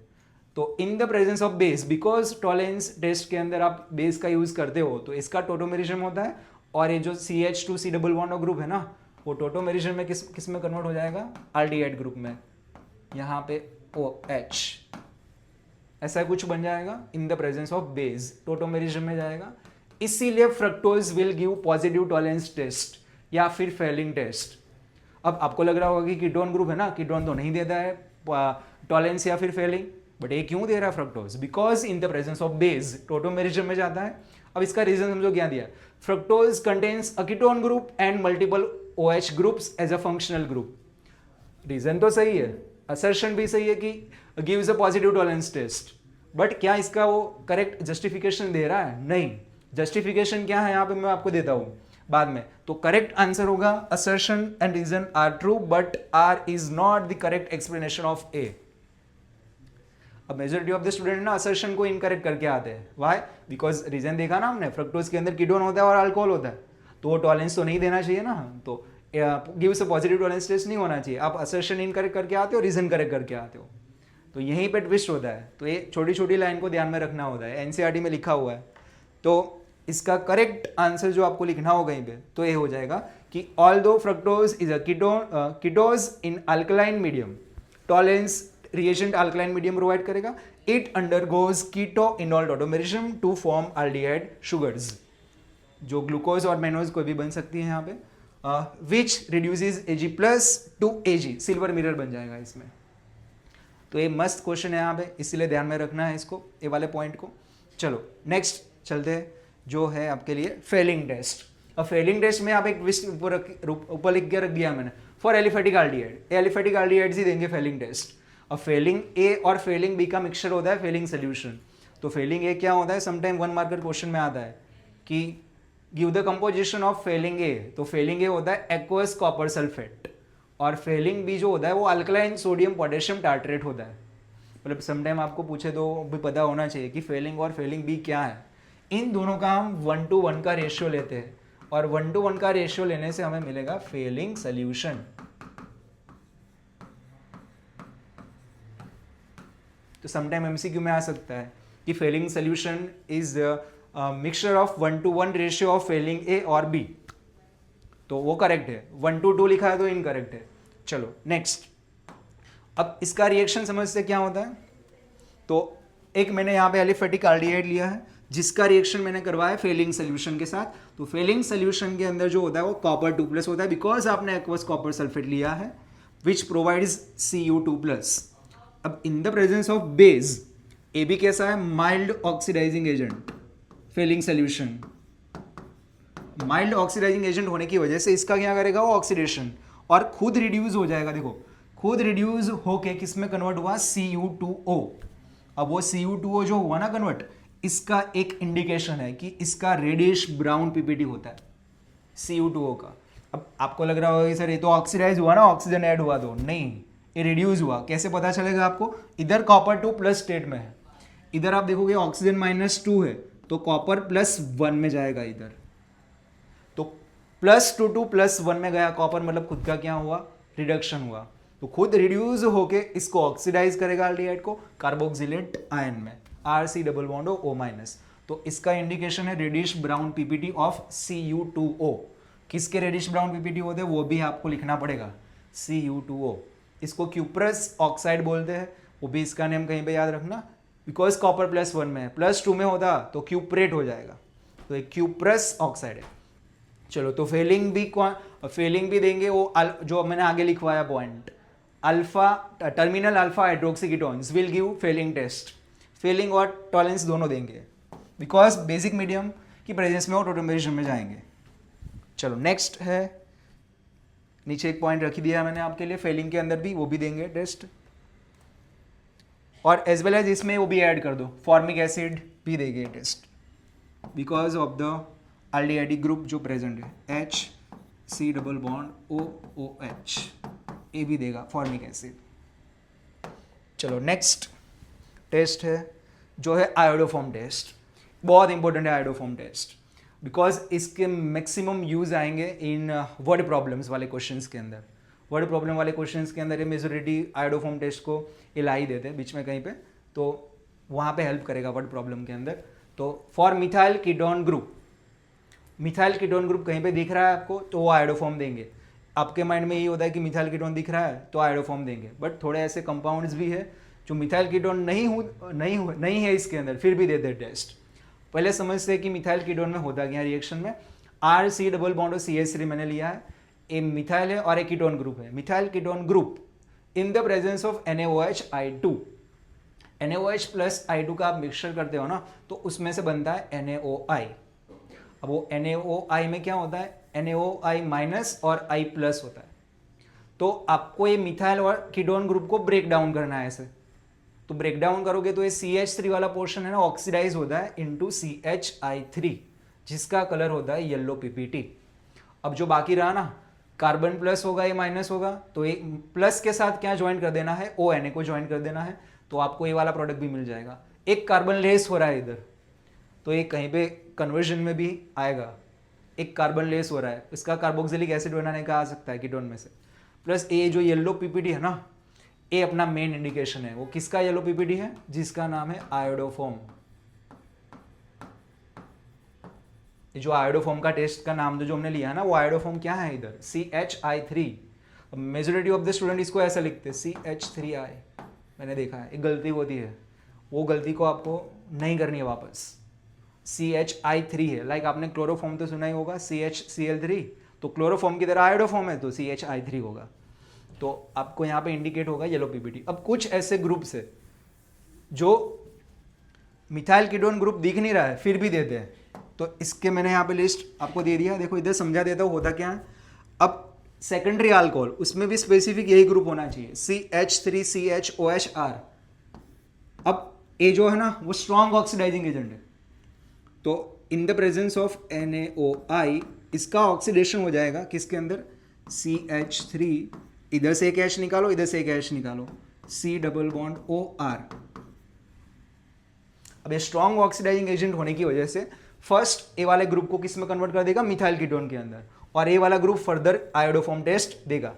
तो in the presence of base, because Tollens test के अंदर आप बेस का यूज करते हो तो इसका टोटोमेरिज्म होता है और ये जो CH2C डबल बॉन्ड ग्रुप है ना वो टोटोमेरिज्म में किस में कन्वर्ट हो जाएगा, आल्डिहाइड ग्रुप में, यहाँ पे OH ऐसा कुछ बन जाएगा in the presence of base, tautomerism में जाएगा। इसीलिए fructose will give positive Tollens test या फिर फेलिंग टेस्ट। अब आपको लग रहा होगा कि कीटोन ग्रुप है ना, कीटोन तो नहीं देता है टॉलेंस या फिर फेलिंग, बट ये क्यों दे रहा है fructose, because in the presence of base tautomerism में जाता है। अब इसका रीजन समझो क्या दिया, fructose contains a ketone group and multiple OH groups as a functional group. Reason तो सही है, असर्शन भी सही है कि gives a positive Tollens test, but क्या इसका वो करेक्ट जस्टिफिकेशन दे रहा है, नहीं। जस्टिफिकेशन क्या है यहाँ पे मैं आपको देता हूँ बाद में। तो करेक्ट आंसर होगा assertion and reason are true but R is not the correct explanation of A. अब मेजोरिटी ऑफ द स्टूडेंट ना असर्शन को इनकरेक्ट करके आते हैं, व्हाई, बिकॉज रीजन देखा ना हमने, फ्रक्टोज के अंदर कीटोन होता है और अल्कोहल होता है, तो वो टॉलेंस तो नहीं देना चाहिए ना, तो gives a positive Tollens test नहीं होना चाहिए। आप असर्शन इनकरेक्ट करके आते हो, रीजन करेक्ट करके आते हो, तो यहीं पे ट्विस्ट होता है। तो ये छोटी छोटी लाइन को ध्यान में रखना होता है, एनसीईआरटी में लिखा हुआ है। तो इसका करेक्ट आंसर जो आपको लिखना होगा कहीं पे तो ये हो जाएगा कि although fructose is a ketose in alkaline medium, Tollens reagent alkaline medium provide करेगा, it undergoes keto enol tautomerism to form aldehyde sugars, जो ग्लूकोज और मेनोज कोई भी बन सकती है यहाँ पे, which reduces Ag plus two Ag, silver mirror बन जाएगा इसमें। तो ये मस्त क्वेश्चन है यहाँ पे, इसीलिए ध्यान में रखना है इसको, ये वाले पॉइंट को। चलो नेक्स्ट चलते हैं, जो है आपके लिए फेलिंग टेस्ट। अब फेलिंग टेस्ट में आप एक ट्विस्ट ऊपर लिख के रख दिया मैंने, for aliphatic aldehyde, aliphatic aldehydes ही देंगे फेलिंग टेस्ट। अब फेलिंग ए और फेलिंग बी का मिक्सचर होता है फेलिंग सोल्यूशन। तो फेलिंग ए क्या होता है, समटाइम 1 मार्कर क्वेश्चन में आता है कि give the composition of Fehling A, तो फेलिंग ए होता है एक्वस कॉपर सल्फेट, और फेलिंग बी जो होता है वो अल्कलाइन सोडियम पोटेशियम टार्ट्रेट होता है। मतलब समटाइम आपको पूछे तो भी पता होना चाहिए कि फेलिंग और फेलिंग बी क्या है। इन दोनों का हम 1:1 का रेशियो लेते हैं, और 1:1 का रेशियो लेने से हमें मिलेगा फेलिंग सोल्यूशन। तो समटाइम एमसीक्यू में आ सकता है कि Fehling solution is mixture of 1:1 ratio of Fehling A और बी, तो वो करेक्ट है। 1:2 लिखा है तो इनकरेक्ट है। चलो नेक्स्ट, अब इसका रिएक्शन समझते क्या होता है। तो एक मैंने यहाँ पे एलिफेटिक एल्डिहाइड लिया है जिसका रिएक्शन मैंने करवाया फेलिंग सोल्यूशन के साथ। तो फेलिंग सोल्यूशन के अंदर जो होता है वो कॉपर 2+ होता है, बिकॉज आपने एक्वस कॉपर सल्फेट लिया है विच प्रोवाइड्स Cu2+। अब in the presence of base, A B कैसा है, mild oxidising agent, Fehling solution mild oxidising agent होने की वजह से इसका क्या करेगा, वो ऑक्सीडेशन, और खुद रिड्यूस हो जाएगा। देखो खुद रिड्यूस होके किस में कन्वर्ट हुआ, Cu2O। अब वो Cu2O जो हुआ ना कन्वर्ट, इसका एक इंडिकेशन है कि इसका रेडिश ब्राउन पीपीटी होता है Cu2O का। अब आपको लग रहा होगा कि सर ये तो ऑक्सीडाइज हुआ ना, ऑक्सीजन ऐड हुआ, तो नहीं, ये रिड्यूस हुआ। कैसे पता चलेगा आपको, इधर कॉपर 2+ स्टेट में है, इधर आप देखोगे ऑक्सीजन -2 है, तो कॉपर +1 में जाएगा इधर, तो +2 to +1 में गया कॉपर, मतलब खुद का क्या हुआ, रिडक्शन हुआ। तो खुद रिड्यूस होके इसको ऑक्सीडाइज करेगा एल्डिहाइड को कार्बोक्सिलेट आयन में, RC डबल बॉन्ड O-। तो इसका इंडिकेशन है reddish brown PPT of Cu2O। किसके रेडिश ब्राउन पीपीटी होते हैं वो भी आपको लिखना पड़ेगा, Cu2O। इसको क्यूप्रस ऑक्साइड बोलते हैं, वो भी इसका नेम कहीं पे याद रखना, बिकॉज कॉपर +1 में है, +2 में होता तो क्यूप्रेट हो जाएगा, तो एक क्यूप्रस ऑक्साइड है। चलो तो फेलिंग भी देंगे वो जो मैंने आगे लिखवाया point, alpha terminal alpha hydroxy ketones will give Fehling test, Fehling और टॉलेंस दोनों देंगे, बिकॉज बेसिक मीडियम की प्रेजेंस में वो टोटोमेरिज्म में जाएंगे। चलो नेक्स्ट है, नीचे एक पॉइंट रख दिया मैंने आपके लिए, फेलिंग के अंदर भी वो भी देंगे टेस्ट, और एज वेल एज इसमें वो भी ऐड कर दो, फॉर्मिक एसिड भी देंगे test, because of the aldehydic group जो प्रेजेंट है, HC डबल बॉन्ड OOH, ये भी देगा फॉर्मिक एसिड। चलो नेक्स्ट टेस्ट है जो है आयोडोफॉर्म टेस्ट। बहुत इंपॉर्टेंट है आयोडोफॉर्म टेस्ट, बिकॉज इसके मैक्सिमम यूज आएंगे इन वर्ड प्रॉब्लम्स वाले क्वेश्चंस के अंदर। वर्ड प्रॉब्लम वाले क्वेश्चंस के अंदर ये मेजोरिटी आयोडोफॉर्म टेस्ट को ये ला ही देते हैं बीच में कहीं पे, तो वहाँ पे हेल्प करेगा वर्ड प्रॉब्लम के अंदर। तो for methyl ketone group, methyl ketone group कहीं पे दिख रहा है आपको तो वो आयोडोफॉर्म देंगे। आपके माइंड में ये होता है कि मिथाइल कीटोन दिख रहा है तो आयोडोफॉर्म देंगे, बट थोड़े ऐसे कंपाउंड्स भी है जो मिथाइल कीटोन नहीं है इसके अंदर, फिर भी देते हैं टेस्ट। पहले समझते हैं कि मिथाइल कीटोन में होता क्या रिएक्शन में। आर सी डबल बॉन्ड और CH3 मैंने लिया है, एक मिथाइल है और एक कीटोन ग्रुप है। Methyl ketone group in the presence of NaOH I2, NaOH plus I2 का आप मिक्सचर करते हो ना तो उसमें से बनता है NaOI। अब वो NaOI में क्या होता है, NaOI माइनस और I प्लस होता है। तो आपको ये मिथाइल और कीटोन ग्रुप को ब्रेक डाउन करना है ऐसे, तो ब्रेक डाउन करोगे तो ये CH3 वाला पोर्शन है ना ऑक्सीडाइज होता है इनटू CHI3, जिसका कलर होता है येलो PPT। अब जो बाकी रहा ना, कार्बन प्लस होगा ये माइनस होगा, तो ये प्लस के साथ क्या ज्वाइन कर देना है, ONA को ज्वाइन कर देना है, तो आपको ये वाला प्रोडक्ट भी मिल जाएगा। एक कार्बन लेस हो रहा है इधर, तो ये कहीं पे कन्वर्जन में भी आएगा। एक कार्बन लेस हो रहा है, इसका कार्बोक्सिलिक एसिड बनाने का आ सकता है कीटोन में से। प्लस ये जो येलो PPT है ना, ये अपना मेन इंडिकेशन है। वो किसका येलो PPT है, जिसका नाम है आयोडोफॉर्म। ये जो आयोडोफॉर्म का टेस्ट का नाम जो हमने लिया है ना, वो आयोडोफॉर्म क्या है इधर, CHI3। Majority of the student इसको ऐसा लिखते हैं CH3I, मैंने देखा है एक गलती होती है, वो गलती को आपको नहीं करनी है वापस। CHI3 है, लाइक आपने क्लोरोफॉर्म तो सुना ही होगा CHCl3, तो क्लोरोफॉर्म की तरह आयोडोफॉर्म है तो CHI3 होगा। तो आपको यहाँ पे इंडिकेट होगा येलो PPT। अब कुछ ऐसे ग्रुप्स है जो मिथाइल कीटोन ग्रुप दिख नहीं रहा है फिर भी देते हैं, तो इसके मैंने यहाँ पे लिस्ट आपको दे दिया। देखो इधर समझा देता हूँ होता क्या है। अब सेकेंडरी अल्कोहल, उसमें भी स्पेसिफिक यही ग्रुप होना चाहिए, CH3CHOHR। अब ये जो है ना वो स्ट्रॉन्ग ऑक्सीडाइजिंग एजेंट है, तो in the presence of NaOI इसका ऑक्सीडेशन हो जाएगा किसके अंदर, CH3, इधर से एक H निकालो, इधर से एक H निकालो, C डबल बॉन्ड OR। अब ये स्ट्रॉन्ग ऑक्सीडाइजिंग एजेंट होने की वजह से फर्स्ट ए वाले ग्रुप को किस में कन्वर्ट कर देगा, मिथाइल कीटोन के अंदर, और ए वाला ग्रुप फर्दर आयोडोफॉर्म टेस्ट देगा।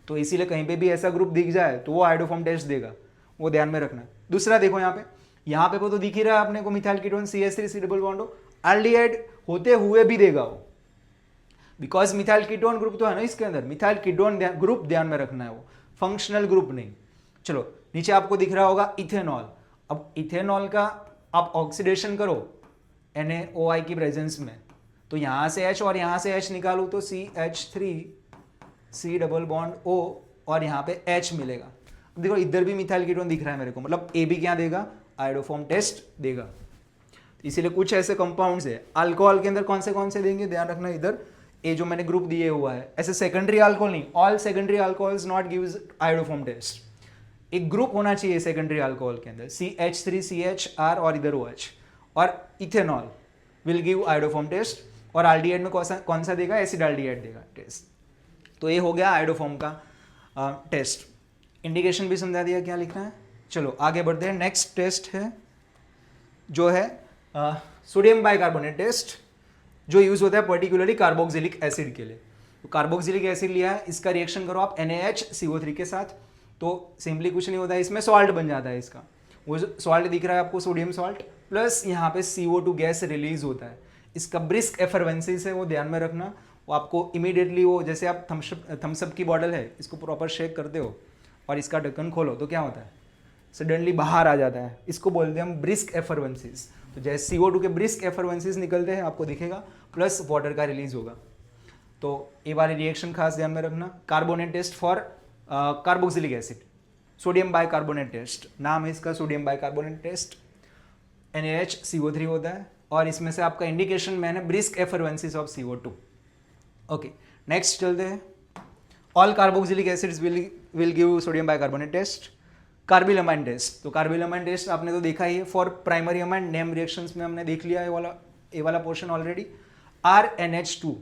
तो इसीलिए कहीं पे भी ऐसा ग्रुप दिख जाए तो वो आयोडोफॉर्म टेस्ट देगा, वो ध्यान में रखना। दूसरा देखो यहाँ पे तो दिख ही रहा है अपने को methyl ketone CH3 C double bond, aldehyde होते हुए भी देगा वो, बिकॉज मिथाइल कीटोन ग्रुप तो है ना इसके अंदर, मिथाइल कीटोन ग्रुप ध्यान में रखना है, वो फंक्शनल ग्रुप नहीं। चलो नीचे आपको दिख रहा होगा इथेनॉल। अब इथेनॉल का आप ऑक्सीडेशन करो NaOI की प्रेजेंस में, तो यहां से H और यहां से H निकालू तो CH3 C double bond O और यहाँ पे H मिलेगा। देखो इधर भी मिथाइल कीटोन दिख रहा है मेरे को, मतलब ए भी क्या देगा, आयोडोफॉर्म टेस्ट देगा। इसीलिए कुछ ऐसे कंपाउंड्स है अल्कोहल के अंदर कौन से देंगे, ध्यान रखना। इधर ये जो मैंने ग्रुप दिए हुआ है, ऐसे सेकेंडरी अल्कोहल नहीं, all secondary alcohols not gives iodoform test. एक ग्रुप होना चाहिए सेकेंडरी अल्कोहल के अंदर, CH3CHR और इधर OH, और ethanol will give iodoform test. और एल्डिहाइड में कौन सा देगा, एसिड एल्डिहाइड देगा टेस्ट। तो ये हो गया आयोडोफॉर्म का टेस्ट। इंडिकेशन भी समझा दिया क्या लिखना है। चलो आगे बढ़ते हैं। नेक्स्ट टेस्ट है जो है सोडियम बाइकार्बोनेट टेस्ट, जो यूज होता है पर्टिकुलरली कार्बोक्सिलिक एसिड के लिए। तो कार्बोक्सिलिक एसिड लिया है, इसका रिएक्शन करो आप NaHCO3 के साथ, तो सिंपली कुछ नहीं होता है, इसमें सॉल्ट बन जाता है इसका। वो सॉल्ट दिख रहा है आपको, सोडियम सॉल्ट, प्लस यहाँ पे CO2 गैस रिलीज होता है। इसका ब्रिस्क एफरवेंसेस है, वो ध्यान में रखना। वो आपको इमीडिएटली, वो जैसे आप थम्सअप की बॉटल है, इसको प्रॉपर शेक करते हो और इसका ढक्कन खोलो तो क्या होता है, सडनली बाहर आ जाता है, इसको बोलते हैं हम ब्रिस्क एफरवेंसेस। तो जैसे CO2 के ब्रिस्क एफरवेंसेस निकलते हैं आपको दिखेगा, प्लस वाटर का रिलीज होगा। तो ये वाले रिएक्शन खास ध्यान में रखना। Carbonate test for carboxylic acid, sodium bicarbonate test, नाम है इसका सोडियम बाइकार्बोनेट टेस्ट। NaHCO3 होता है और इसमें से आपका इंडिकेशन मैंने brisk effervescences of CO2। Okay next चलते हैं। All carboxylic acids will give sodium bicarbonate test. Carbylamine test, तो कार्बिलमाइन टेस्ट आपने तो देखा ही है, for primary amine name reactions में हमने देख लिया है ये वाला portion already. RNH2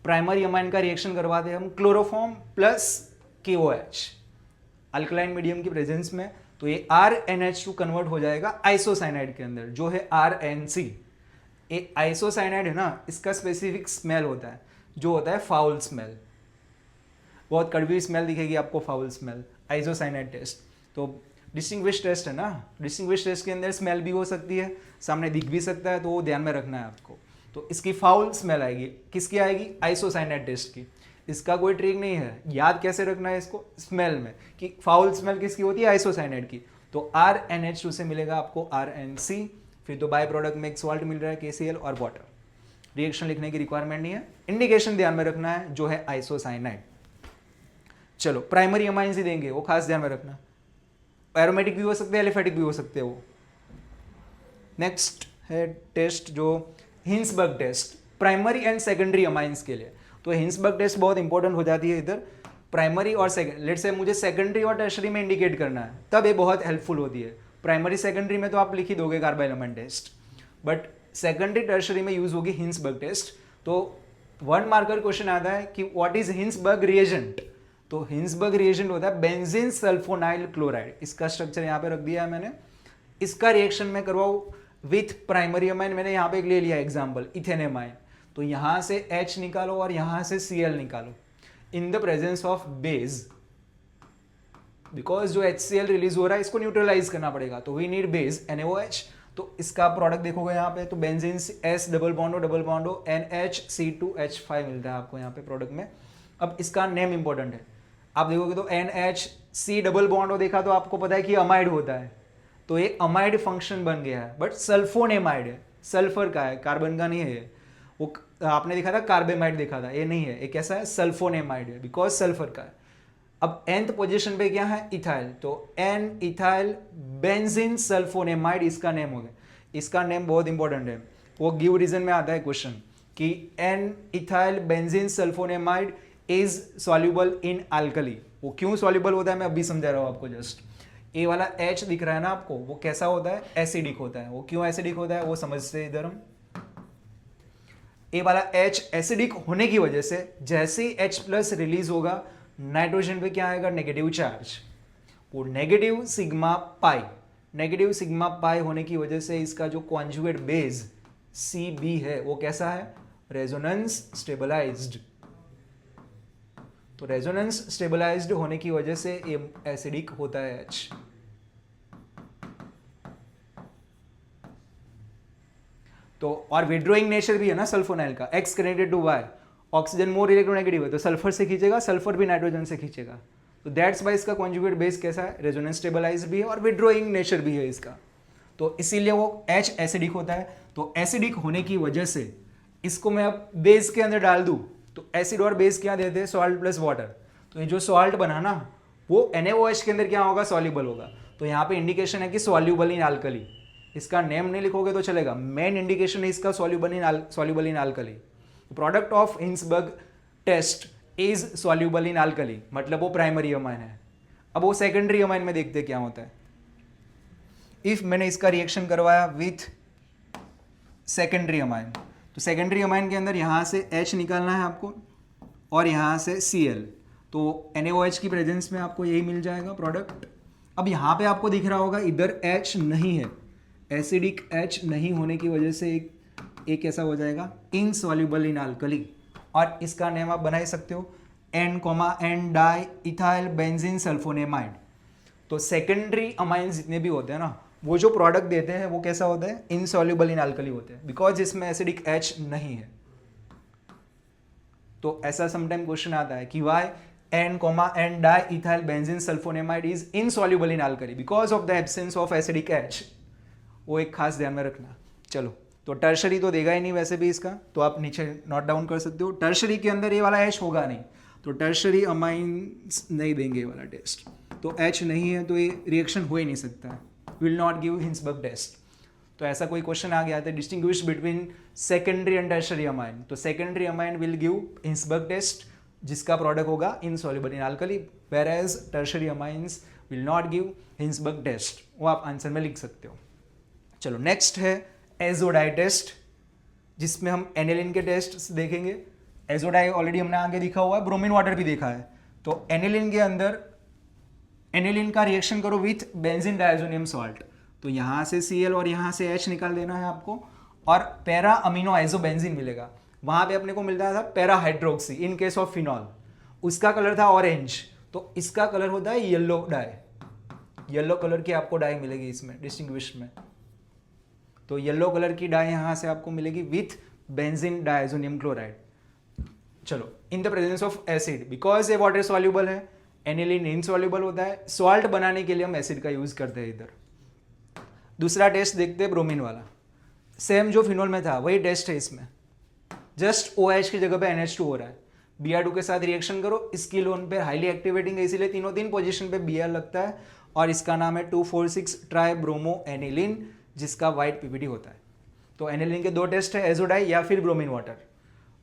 primary amine का रिएक्शन करवाते हैं हम chloroform plus KOH। Alkaline medium की प्रेजेंस में, तो ये RnH2 कन्वर्ट हो जाएगा आइसोसाइनाइड के अंदर जो है RnC। ये आइसोसाइनाइड है ना, इसका स्पेसिफिक स्मेल होता है जो होता है फाउल स्मेल, बहुत कड़वी स्मेल दिखेगी आपको, फाउल स्मेल, आइसोसाइनाइड टेस्ट। तो डिस्टिंग्विश टेस्ट है ना, डिस्टिंग्विश टेस्ट के अंदर स्मेल भी हो सकती है, सामने दिख भी सकता है, तो वो ध्यान में रखना है आपको। तो इसकी फाउल स्मेल आएगी, किसकी आएगी? आइसोसाइनाइड टेस्ट की। इसका कोई ट्रिक नहीं है, याद कैसे रखना है इसको स्मेल में कि फाउल स्मेल किसकी होती है? आइसोसाइनाइड की। तो RnH2 से मिलेगा आपको RnC, फिर तो बाय प्रोडक्ट में एक सॉल्ट मिल रहा है KCl और वाटर। रिएक्शन लिखने की रिक्वायरमेंट नहीं है, इंडिकेशन ध्यान में रखना है जो है आइसोसाइनाइड। चलो प्राइमरी अमाइंस ही देंगे, वो खास ध्यान में रखना, एरोमेटिक भी हो सकते हैं, एलिफेटिक भी हो सकते हैं वो। नेक्स्ट है टेस्ट जो Hinsberg test, primary and secondary amines के लिए। तो हिंसबर्ग टेस्ट बहुत इंपॉर्टेंट हो जाती है इधर, प्राइमरी और सेकेंड, लेट से मुझे सेकेंडरी और टर्शरी में इंडिकेट करना है, तब ये बहुत हेल्पफुल होती है। प्राइमरी सेकेंडरी में तो आप लिख ही दोगे कार्बाइलमन टेस्ट, बट सेकेंडरी टर्शरी में यूज होगी हिंसबर्ग टेस्ट। तो 1 मार्कर क्वेश्चन आता है कि व्हाट इज हिंसबर्ग रिएजेंट। तो हिंसबर्ग रिएजेंट होता है बेंजीन सल्फोनाइल क्लोराइड, इसका स्ट्रक्चर यहाँ पे रख दिया है मैंने। इसका रिएक्शन में करवाओ विथ प्राइमरी अमाइन, मैंने यहाँ पे एक ले लिया एग्जाम्पल इथेनेमाइन। तो यहाँ से H निकालो और यहाँ से Cl निकालो इन the presence of base, because जो HCl रिलीज हो रहा है इसको न्यूट्रलाइज करना पड़ेगा, तो वी नीड बेस NaOH। तो इसका प्रोडक्ट देखोगे यहाँ पे, तो बेंजीन S डबल बॉन्डो NHC2H5 मिलता है आपको यहाँ पे प्रोडक्ट में। अब इसका नेम इंपॉर्टेंट है, आप देखोगे तो NHC डबल बॉन्डो देखा तो आपको पता है कि अमाइड होता है, तो ये अमाइड फंक्शन बन गया है, बट सल्फोनेमाइड है, सल्फर का है, कार्बन का नहीं है। वो आपने देखा था कार्बेमाइड देखा था, ये नहीं है, ये कैसा है? सल्फोनेमाइड है, बिकॉज सल्फर का है। अब nth पोजीशन पे क्या है? इथाइल, तो N इथाइल बेंजीन सल्फोनेमाइड इसका नेम हो गया। इसका नेम बहुत इंपॉर्टेंट है, वो गिव रीजन में आता है क्वेश्चन कि N ethyl benzene sulphonamide is soluble in alkali. वो क्यों सॉल्युबल होता है मैं अभी समझा रहा हूं आपको। जस्ट ए वाला H दिख रहा है ना आपको, वो कैसा होता है? एसिडिक होता है। वो क्यों एसिडिक होता है वो समझते हैं इधर हम। ए वाला H एसिडिक होने की वजह से जैसे ही H प्लस रिलीज होगा नाइट्रोजन पे क्या आएगा? Negative charge. वो नेगेटिव सिग्मा पाई होने की वजह से इसका जो कॉन्जुगेट बेस CB है वो कैसा है? Resonance stabilised. तो रेजोनेंस स्टेबलाइज्ड होने की वजह से ये एसिडिक होता है H। तो और विड्रोइंग नेचर भी है ना सल्फोनाइल का, X connected to Y, oxygen more electronegative है तो सल्फर से खींचेगा, सल्फर भी नाइट्रोजन से खींचेगा। तो दैट्स वाई इसका कॉन्जुगेट बेस कैसा है? रेजोनेंस स्टेबलाइज्ड भी है और विड्रोइंग नेचर भी है इसका। तो इसीलिए वो H एसिडिक होता है। तो एसिडिक होने की वजह से इसको मैं अब बेस के अंदर डाल दूं, तो एसिड और बेस क्या देते हैं? Salt plus water. तो ये जो सॉल्ट बना ना वो NaOH के अंदर क्या होगा? सॉल्युबल होगा। तो यहाँ पे इंडिकेशन है कि सॉल्युबल इन अल्कली। इसका नेम नहीं लिखोगे तो चलेगा, मेन इंडिकेशन है इसका soluble in alkali. Product of Hinsberg test is soluble in alkali, मतलब वो प्राइमरी अमाइन है। अब वो सेकेंडरी अमाइन में देखते क्या होता है। इफ मैंने इसका रिएक्शन करवाया विथ सेकेंडरी अमाइन, तो सेकेंडरी अमाइन के अंदर यहां से H निकालना है आपको और यहां से Cl, तो NaOH की प्रेजेंस में आपको यही मिल जाएगा प्रोडक्ट। अब यहां पे आपको दिख रहा होगा इधर H नहीं है, एसिडिक H नहीं होने की वजह से एक कैसा हो जाएगा? Insoluble in alkali. और इसका नेम आप बना ही सकते हो N di ethyl benzene sulphonamide. तो सेकेंडरी अमाइंस जितने भी होते हैं ना, वो जो प्रोडक्ट देते हैं वो कैसा होता है? इनसॉल्युबल इन अल्कली होते हैं, बिकॉज इसमें एसिडिक H नहीं है। तो ऐसा समटाइम क्वेश्चन आता है कि Y N di ethyl benzene sulphonamide is insoluble in alkali because of the absence of acidic H। वो एक खास ध्यान में रखना। चलो, तो टर्शरी तो देगा ही नहीं वैसे भी इसका, तो आप नीचे नोट डाउन कर सकते हो। टर्शरी के अंदर ये वाला H होगा नहीं, तो टर्शरी अमाइंस नहीं देंगे ये वाला टेस्ट। तो H नहीं है तो ये रिएक्शन हो ही नहीं सकता है, will not give Hinsberg test. तो ऐसा कोई क्वेश्चन आ गया था, distinguish between secondary and tertiary amine. तो secondary amine will give Hinsberg test जिसका प्रोडक्ट होगा insoluble in alkali, whereas tertiary amines will not give Hinsberg test. वो आप आंसर में लिख सकते हो। चलो नेक्स्ट है एजोडाई टेस्ट, जिसमें हम एनिलीन के टेस्ट देखेंगे। एजोडाई ऑलरेडी हमने आगे दिखा हुआ है, ब्रोमीन वाटर भी देखा है। तो एनिलीन के अंदर एनिलीन का रिएक्शन करो विथ बेंजीन डायजोनियम सॉल्ट, तो यहाँ से Cl और यहाँ से H निकाल देना है आपको, और पैरा अमीनो आइसोबेंजीन मिलेगा। वहाँ पे अपने को मिलता था para hydroxy in case of phenol, उसका कलर था ऑरेंज, तो इसका कलर होता है येलो डाई, येलो कलर की आपको डाई मिलेगी इसमें डिस्टिंग्विश में। तो येलो कलर की डाई यहाँ से आपको मिलेगी विथ बेंजीन डायजोनियम क्लोराइड। चलो, in the presence of acid, because ये वाटर सॉल्यूबल है, एनिलीन इनसॉल्यूबल होता है, सॉल्ट बनाने के लिए हम एसिड का यूज करते हैं इधर। दूसरा टेस्ट देखते हैं ब्रोमीन वाला, सेम जो फिनोल में था वही टेस्ट है इसमें, जस्ट OH की जगह पे NH2 हो रहा है। Br2 के साथ रिएक्शन करो, इसकी लोन पे हाईली एक्टिवेटिंग है, इसीलिए तीन पोजीशन पे Br लगता है, और इसका नाम है 2,4,6 ट्राई ब्रोमो एनिलीन, जिसका वाइट PPT होता है। तो एनिलीन के दो टेस्ट है, एजोडाई या फिर ब्रोमीन वाटर।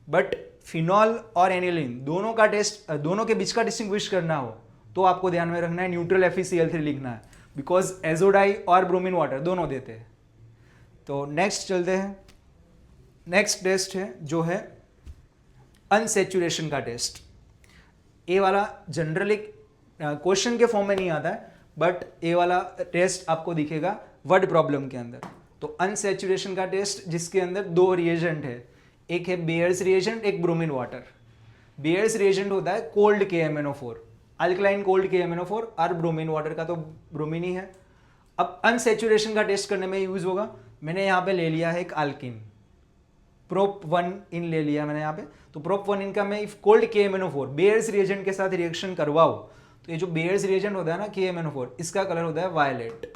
बट फिनॉल और एनिलीन दोनों का टेस्ट, दोनों के बीच का डिस्टिंग्विश करना हो तो आपको ध्यान में रखना है न्यूट्रल FeCl3 लिखना है, बिकॉज एजोडाई और ब्रोमीन वाटर दोनों देते हैं। तो नेक्स्ट चलते हैं, नेक्स्ट टेस्ट है जो है अनसेचुरेशन का टेस्ट। ये वाला जनरली क्वेश्चन के फॉर्म में नहीं आता है, बट ये वाला टेस्ट आपको दिखेगा वर्ड प्रॉब्लम के अंदर। तो अनसेचुरेशन का टेस्ट जिसके अंदर दो रिएजेंट है, एक है बेयर्स रिएजेंट, एक ब्रोमीन वाटर। बेयर्स रिएजेंट होता है cold KMnO4, alkaline cold KMnO4, और ब्रोमीन वाटर का तो ब्रोमीन ही है। अब अनसेचुरेशन का टेस्ट करने में यूज होगा, मैंने यहाँ पे ले लिया है एक अल्किन, प्रोप 1 इन ले लिया मैंने यहाँ पे। तो प्रोप 1 इन का मैं if cold KMnO4 bears reagent के साथ रिएक्शन करवाऊं, तो ये जो बेयर्स रिएजेंट होता है ना KMnO4, इसका कलर होता है वायलेट।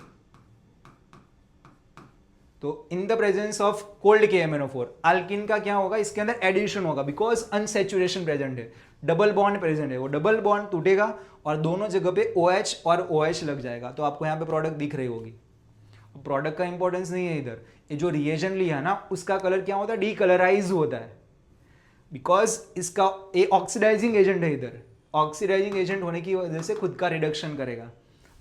तो in the presence of cold KMnO4 alkene का क्या होगा, इसके अंदर एडिशन होगा, बिकॉज अनसेचुरेशन प्रेजेंट है, डबल बॉन्ड प्रेजेंट है, वो डबल बॉन्ड टूटेगा और दोनों जगह पे OH और OH लग जाएगा। तो आपको यहाँ पे प्रोडक्ट दिख रही होगी। प्रोडक्ट का इंपॉर्टेंस नहीं है इधर, ये जो रिएजेंट लिया ना उसका कलर क्या होता है, डीकलराइज होता है, बिकॉज इसका ये ऑक्सीडाइजिंग एजेंट है। इधर ऑक्सीडाइजिंग एजेंट होने की वजह से खुद का रिडक्शन करेगा,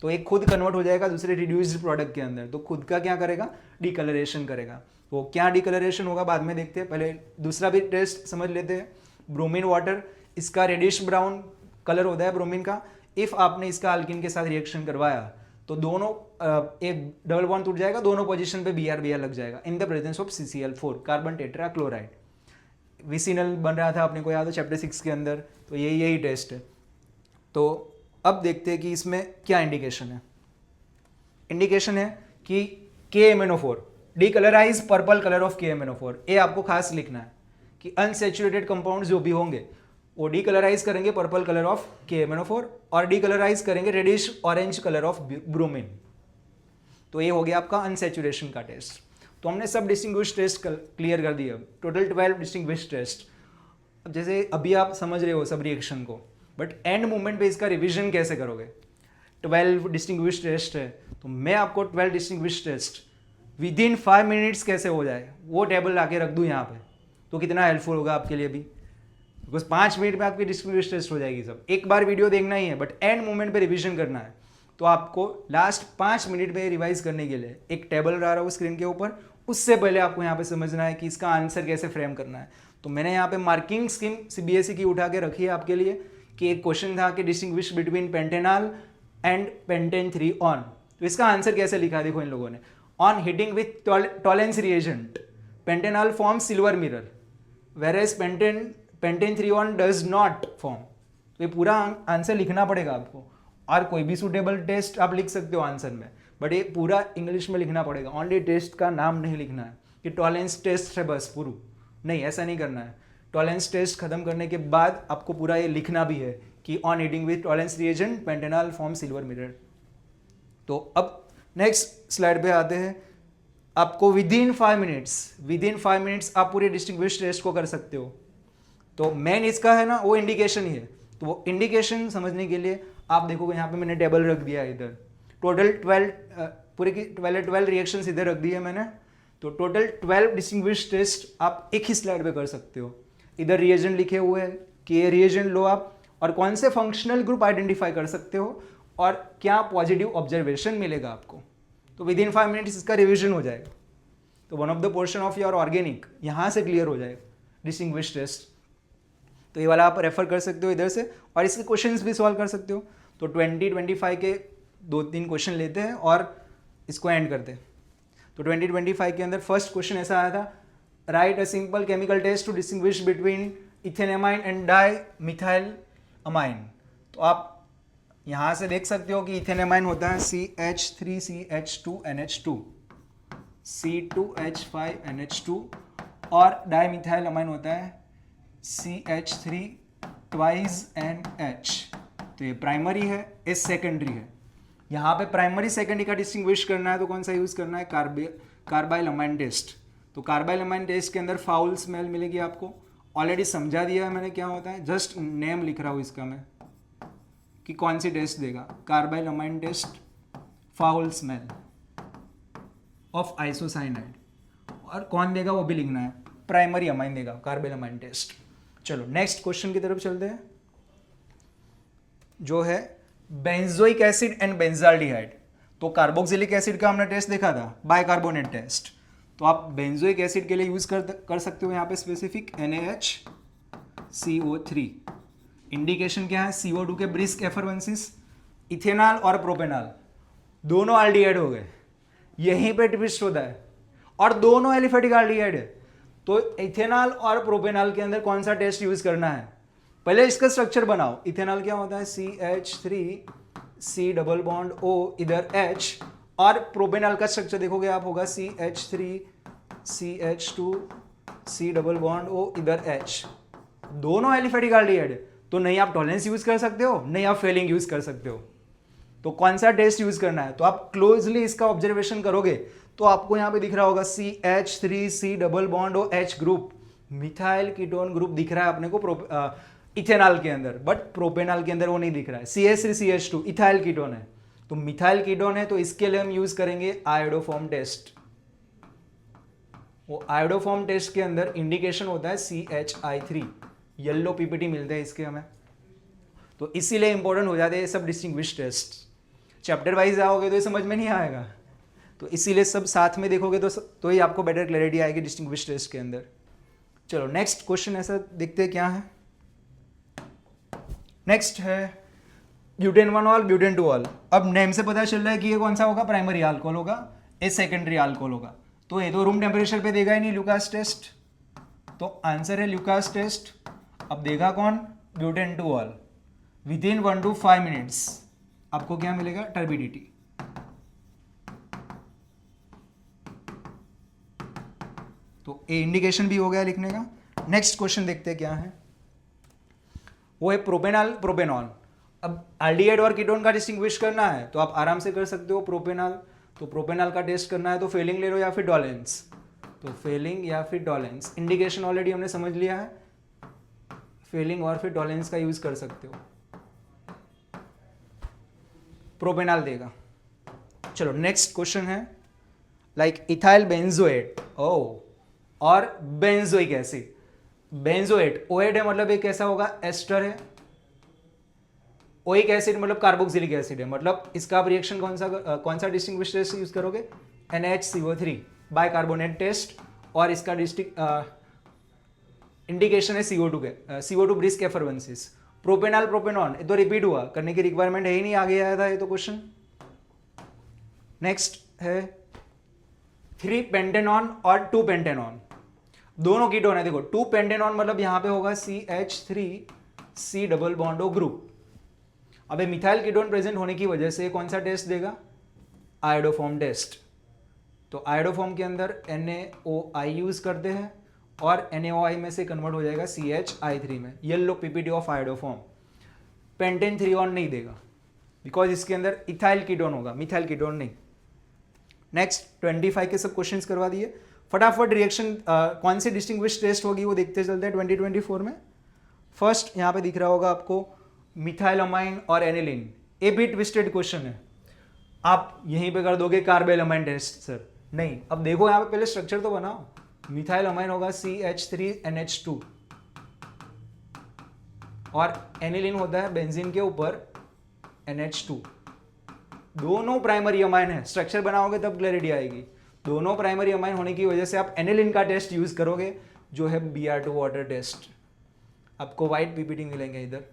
तो एक खुद कन्वर्ट हो जाएगा दूसरे रिड्यूस्ड प्रोडक्ट के अंदर, तो खुद का क्या करेगा, डीकलरेशन करेगा। वो क्या डीकलरेशन होगा बाद में देखते हैं, पहले दूसरा भी टेस्ट समझ लेते हैं। ब्रोमीन वाटर, इसका रेडिश ब्राउन कलर होता है ब्रोमीन का। इफ आपने इसका अल्किन के साथ रिएक्शन करवाया तो दोनों एक डबल बॉन्ड टूट जाएगा, दोनों पोजीशन पे Br लग जाएगा in the presence of CCl4 carbon tetra chloride. Vicinal बन रहा था अपने को याद है चैप्टर 6 के अंदर, तो यही टेस्ट है। तो अब देखते हैं कि इसमें क्या इंडिकेशन है। इंडिकेशन है कि KMnO4 decolourise purple colour of KMnO4, ये आपको खास लिखना है कि अनसेचुरेटेड कंपाउंड जो भी होंगे वो डीकलराइज करेंगे पर्पल कलर ऑफ KMnO4 और डीकलराइज करेंगे reddish orange colour of bromine. तो ये हो गया आपका अनसेचुरेशन का टेस्ट। तो हमने सब डिस्टिंग्विश टेस्ट क्लियर कर दिए, टोटल 12 डिस्टिंग्विश टेस्ट। अब जैसे अभी आप समझ रहे हो सब रिएक्शन को, बट एंड मोमेंट पे इसका रिवीजन कैसे करोगे। 12 डिस्टिंग्विश टेस्ट है, तो मैं आपको 12 distinguish test within 5 minutes कैसे हो जाए वो टेबल लाके रख दूँ यहाँ पे, तो कितना हेल्पफुल होगा आपके लिए भी, बिकॉज 5 मिनट में आपकी डिस्टिंग्विश टेस्ट हो जाएगी सब। एक बार वीडियो देखना ही है, बट एंड मोमेंट पे रिवीजन करना है। तो आपको लास्ट 5 मिनट में रिवाइज करने के लिए एक टेबल आ रहा है स्क्रीन के ऊपर, उससे पहले आपको यहाँ पे समझना है कि इसका आंसर कैसे फ्रेम करना है। तो मैंने यहाँ पे मार्किंग स्कीम CBSE की उठा के रखी है आपके लिए, कि एक क्वेश्चन था कि distinguish between pentanol and pentane 3 on. तो इसका आंसर कैसे लिखा है देखो इन लोगों ने, on heating with Tollens reagent pentanol form silver mirror वेरेज pentane 3 on does not form. तो ये पूरा आंसर लिखना पड़ेगा आपको, और कोई भी सूटेबल टेस्ट आप लिख सकते हो आंसर में, बट ये पूरा इंग्लिश में लिखना पड़ेगा। ओनली टेस्ट का नाम नहीं लिखना है कि टॉलेंस टेस्ट है बस पूरू, नहीं ऐसा नहीं करना है। टॉलेंस टेस्ट खत्म करने के बाद आपको पूरा ये लिखना भी है कि on heating with Tollens reagent pentanol form silver mirror. तो अब नेक्स्ट स्लाइड पे आते हैं। आपको विद इन 5 मिनट्स आप पूरे डिस्टिंग्विश टेस्ट को कर सकते हो। तो मेन इसका है ना वो इंडिकेशन ही है, तो वो इंडिकेशन समझने के लिए आप देखोगे यहाँ पे मैंने टेबल रख दिया है इधर, टोटल 12 पूरे की 12 रिएक्शंस इधर रख दिए मैंने। तो टोटल 12 डिस्टिंग्विश टेस्ट आप एक ही स्लाइड पे कर सकते हो। इधर रिएजेंट लिखे हुए हैं कि ये रिएजेंट लो आप, और कौन से फंक्शनल ग्रुप आइडेंटिफाई कर सकते हो, और क्या पॉजिटिव ऑब्जर्वेशन मिलेगा आपको। तो विद इन 5 मिनट्स इसका रिविजन हो जाएगा। तो one of the portion of your organic यहाँ से क्लियर हो जाएगा डिस्टिंग्विश टेस्ट। तो ये वाला आप रेफर कर सकते हो इधर से, और इसके क्वेश्चंस भी सॉल्व कर सकते हो। तो 2025 के 2-3 क्वेश्चन लेते हैं और इसको एंड करते हैं। तो 2025 के अंदर फर्स्ट क्वेश्चन ऐसा आया था, write a simple chemical test to distinguish between ethanamine and dimethyl amine. तो आप यहाँ से देख सकते हो कि इथेनमाइन होता है CH3CH2NH2 C2H5NH2 और डाई मिथाइल अमाइन होता है CH3 ट्वाइस NH। तो ये प्राइमरी है, ये सेकेंडरी है। यहाँ पे प्राइमरी सेकेंडरी का डिस्टिंग्विश करना है तो कौन सा यूज़ करना है, कार्बाइल अमाइन टेस्ट। तो कार्बाइल अमाइन टेस्ट के अंदर फाउल स्मेल मिलेगी आपको, ऑलरेडी समझा दिया है मैंने क्या होता है, जस्ट नेम लिख रहा हूँ इसका मैं कि कौन सी टेस्ट देगा, carbyl amine test foul smell of isocyanide, और कौन देगा वो भी लिखना है, प्राइमरी अमाइन देगा कार्बाइल अमाइन टेस्ट। चलो नेक्स्ट क्वेश्चन की तरफ चलते हैं, जो है बेंजोइक एसिड एंड बेंजाल्डिहाइड। तो कार्बोक्सिलिक एसिड का हमने टेस्ट देखा था, बाइकार्बोनेट टेस्ट। तो आप बेंजोइक एसिड के लिए यूज कर सकते हो यहाँ पे स्पेसिफिक NaHCO3। इंडिकेशन क्या है, CO2 के ब्रिस्क एफरवेंसिस। इथेनॉल और प्रोपेनॉल दोनों एल्डिहाइड हो गए, यहीं पे ट्विस्ट होता है, और दोनों एलिफेटिक एल्डिहाइड है। तो इथेनॉल और प्रोपेनॉल के अंदर कौन सा टेस्ट यूज करना है, पहले इसका स्ट्रक्चर बनाओ। इथेनॉल क्या होता है, CH3C डबल बॉन्ड O इधर H, और प्रोपेनॉल का स्ट्रक्चर देखोगे आप होगा CH3CH2C डबल बॉन्ड O इधर H। दोनों एलिफेटिक एल्डिहाइड है, तो नहीं आप टॉलेंस यूज कर सकते हो, नहीं आप फेलिंग यूज कर सकते हो। तो कौन सा टेस्ट यूज करना है, तो आप क्लोजली इसका ऑब्जर्वेशन करोगे तो आपको यहाँ पे दिख रहा होगा CH3C double bond O H group, methyl ketone group दिख रहा है अपने को इथेनॉल के अंदर, बट प्रोपेनॉल के अंदर वो नहीं दिख रहा है। CH3CH2 इथाइल कीटोन है, तो मिथाइल कीटोन है, तो इसके लिए हम यूज करेंगे आयोडोफॉर्म टेस्ट। वो आयोडोफॉर्म टेस्ट के अंदर इंडिकेशन होता है CHI3, येलो पीपीटी मिलते हैं इसके हमें, तो इसीलिए इंपॉर्टेंट हो जाते हैं ये सब डिस्टिंग्विश टेस्ट। चैप्टर वाइज आओगे तो ये समझ में नहीं आएगा, तो इसीलिए सब साथ में देखोगे तो ही आपको बेटर क्लैरिटी आएगी डिस्टिंग्विश टेस्ट के अंदर। चलो नेक्स्ट क्वेश्चन ऐसा देखते हैं क्या है। नेक्स्ट है ब्यूटेन-1 ब्यूटेन-2। अब नेम से पता चल रहा है कि ये कौन सा होगा, प्राइमरी अल्कोहल होगा, ये सेकेंडरी अल्कोहल होगा। तो ये तो रूम टेम्परेचर पे देगा ही नहीं ल्यूकास टेस्ट, तो आंसर है ल्यूकास टेस्ट। अब देगा कौन, ब्यूटेन-2। विदिन 1 to 5 मिनट्स आपको क्या मिलेगा, टर्बिडिटी। तो ए इंडिकेशन भी हो गया लिखने का। नेक्स्ट क्वेश्चन देखते हैं क्या है, वो है प्रोपेनॉल प्रोपेनॉल। अब एल्डिहाइड और कीटोन का डिस्टिंग्विश करना है तो आप आराम से कर सकते हो। प्रोपेनॉल, तो प्रोपेनॉल का टेस्ट करना है तो फेलिंग ले लो या फिर डोलेंस, तो फेलिंग या फिर डोलेंस। इंडिकेशन ऑलरेडी हमने समझ लिया है, फेलिंग और फिर डोलेंस का यूज कर सकते हो। प्रोपेनॉल देगा। चलो नेक्स्ट क्वेश्चन है लाइक इथाइल बेंजोएट और बेंजोइक एसिड। बेंजोएट ओएट है, मतलब ये कैसा होगा, एस्टर है। ओइक एसिड मतलब कार्बोक्सिलिक एसिड है, मतलब इसका आप रिएक्शन कौन सा डिस्टिंग्विश टेस्ट यूज करोगे, NaHCO3 बाइकार्बोनेट टेस्ट, और इसका इंडिकेशन है CO2 के, CO2 ब्रिस्क एफरवेंसिस। प्रोपेनॉल प्रोपेनॉन ये तो रिपीट हुआ, करने की रिक्वायरमेंट है ही नहीं, आगे आया था ये तो क्वेश्चन। नेक्स्ट है 3 पेंटेनॉन और 2 पेंटेनॉन, दोनों कीटोन है। देखो 2 पेंटेनॉन मतलब यहां पे होगा CH3C double bond O group. अब मिथाइल कीटोन प्रेजेंट होने की वजह से कौन सा टेस्ट देगा, आयोडोफॉर्म टेस्ट। तो आयोडोफॉर्म के अंदर NaOI यूज करते हैं और NaOI में से कन्वर्ट हो जाएगा CHI3 में, yellow PPT of iodoform. Pentane 3 on नहीं देगा बिकॉज इसके अंदर इथाइल कीटोन होगा, मिथाइल कीटोन नहीं। नेक्स्ट 25 के सब क्वेश्चंस करवा दिए। फटाफट रिएक्शन कौन सी डिस्टिंग्विश टेस्ट होगी वो देखते चलते हैं 2024 में। फर्स्ट यहाँ पे दिख रहा होगा आपको मिथाइलमाइन और aniline. A B twisted question है, आप यहीं पे कर दोगे कार्बाइलमाइन टेस्ट सर, नहीं। अब देखो यहाँ पे पहले स्ट्रक्चर तो बनाओ। मिथाइलमाइन होगा CH3NH2 और एनिलीन होता है बेंजीन के ऊपर NH2। दोनों प्राइमरी अमाइन है, स्ट्रक्चर बनाओगे तब क्लैरिटी आएगी। दोनों प्राइमरी अमाइन होने की वजह से आप एनिलीन का टेस्ट यूज करोगे जो है Br2 वाटर टेस्ट। आपको व्हाइट पीपीटी मिलेंगे इधर।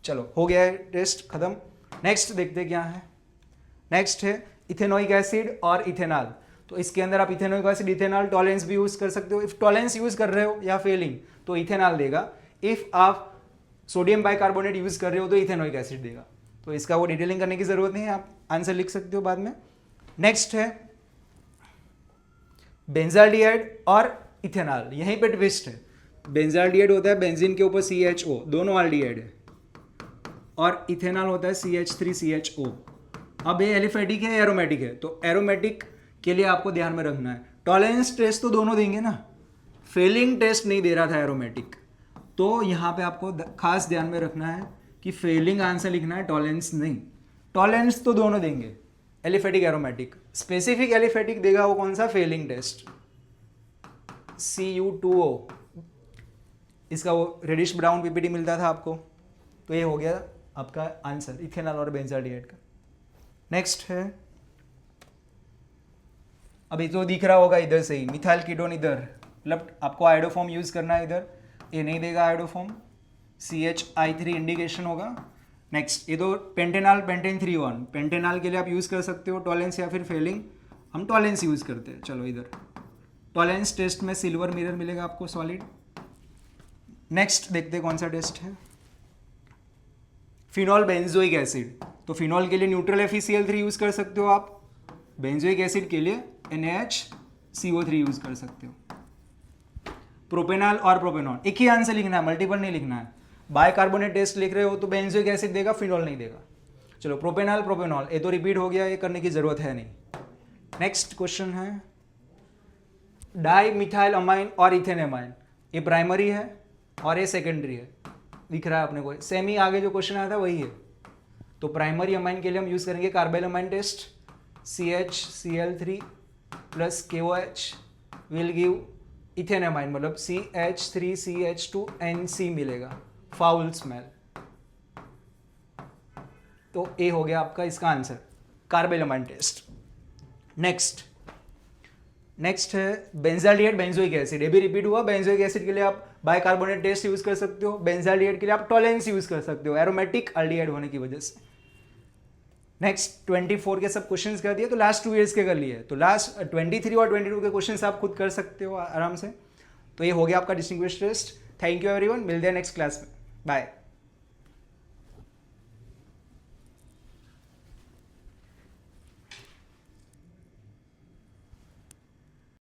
चलो हो गया है टेस्ट खत्म। नेक्स्ट देखते क्या है। नेक्स्ट है इथेनोइक एसिड और इथेनॉल। तो इसके अंदर आप इथेनोइक एसिड इथेनॉल टॉलेंस भी यूज कर सकते हो। इफ टॉलेंस यूज कर रहे हो या फेलिंग तो इथेनॉल देगा। इफ आप सोडियम बाइकार्बोनेट यूज कर रहे हो तो इथेनोइक एसिड देगा। तो इसका वो डिटेलिंग करने की जरूरत नहीं है, आप आंसर लिख सकते हो बाद में। नेक्स्ट है बेंजाल्डिहाइड और इथेनॉल। यहीं पे ट्विस्ट है। बेंजाल्डिहाइड होता है बेंजीन के ऊपर CHO, दोनों आल्डिहाइड है, और इथेनॉल होता है CH3CHO। अब ये एलिफेटिक है एरोमेटिक है, तो एरोमेटिक के लिए आपको ध्यान में रखना है टॉलेरेंस टेस्ट तो दोनों देंगे ना, फेलिंग टेस्ट नहीं दे रहा था एरोमेटिक, तो यहाँ पे आपको खास ध्यान में रखना है कि फेलिंग आंसर लिखना है, टॉलेरेंस नहीं। टॉलेरेंस तो दोनों देंगे, एलिफेटिक एरोमेटिक। स्पेसिफिक एलिफेटिक देगा वो कौन सा, फेलिंग टेस्ट, Cu2O। इसका वो रेडिश ब्राउन PPT मिलता था आपको। तो ये हो गया आपका आंसर इथेनॉल और बेंजाल्डिहाइड का। नेक्स्ट है, अभी तो दिख रहा होगा इधर से ही, मिथाइल कीटोन इधर, मतलब आपको आयोडोफॉर्म यूज करना है इधर, ये नहीं देगा आयोडोफॉर्म, CHI3 इंडिकेशन होगा। नेक्स्ट ये तो पेंटेनॉल पेंटेन 3 पेंटेनॉल के लिए आप यूज कर सकते हो टॉलेंस या फिर फेलिंग, हम टॉलेंस यूज करते हैं। चलो इधर टॉलेंस टेस्ट में सिल्वर मिरर मिलेगा आपको सॉलिड। नेक्स्ट देखते हैं कौन सा टेस्ट है, फिनॉल बेंजोइक एसिड। तो फिनॉल के लिए न्यूट्रल FeCl3 यूज कर सकते हो आप, बेंजोइक एसिड के लिए NaHCO3 यूज कर सकते हो। प्रोपेनॉल और प्रोपेनॉल एक ही आंसर लिखना है, मल्टीपल नहीं लिखना है। बाइकार्बोनेट टेस्ट लिख रहे हो तो बेंजोइक एसिड देगा, फिनॉल नहीं देगा। चलो प्रोपेनॉल प्रोपेनॉल ये तो रिपीट हो गया, ये करने की जरूरत है नहीं। नेक्स्ट क्वेश्चन है डाई मिथाइल अमाइन और इथेनेमाइन। ये प्राइमरी है और ये सेकेंडरी है, दिख रहा है अपने को, सेमी आगे जो क्वेश्चन आया था वही है। तो प्राइमरी अमाइन के लिए हम यूज करेंगे carbyl amine test, CHCl3 plus KOH will give ethanamine, मतलब CH3CH2NC मिलेगा, फाउल स्मेल। तो ए हो गया आपका इसका answer, carbyl amine test. Next है बेंजाल्डिहाइड बेंजोइक एसिड। ये भी रिपीट हुआ, बेंजोइक एसिड के लिए आप बाइकार्बोनेट टेस्ट यूज कर सकते हो, बेंजाल्डिहाइड के लिए आप टॉलेंस यूज कर सकते हो एरोमेटिक अल्डिहाइड होने की वजह से। नेक्स्ट 24 के सब क्वेश्चंस कर दिए, तो लास्ट 2 ईयर्स के कर लिए, तो लास्ट 23 और 22 के क्वेश्चंस आप खुद कर सकते हो आराम से। तो ये हो गया आपका distinguished test. Thank you everyone, मिलते हैं नेक्स्ट क्लास में, बाय।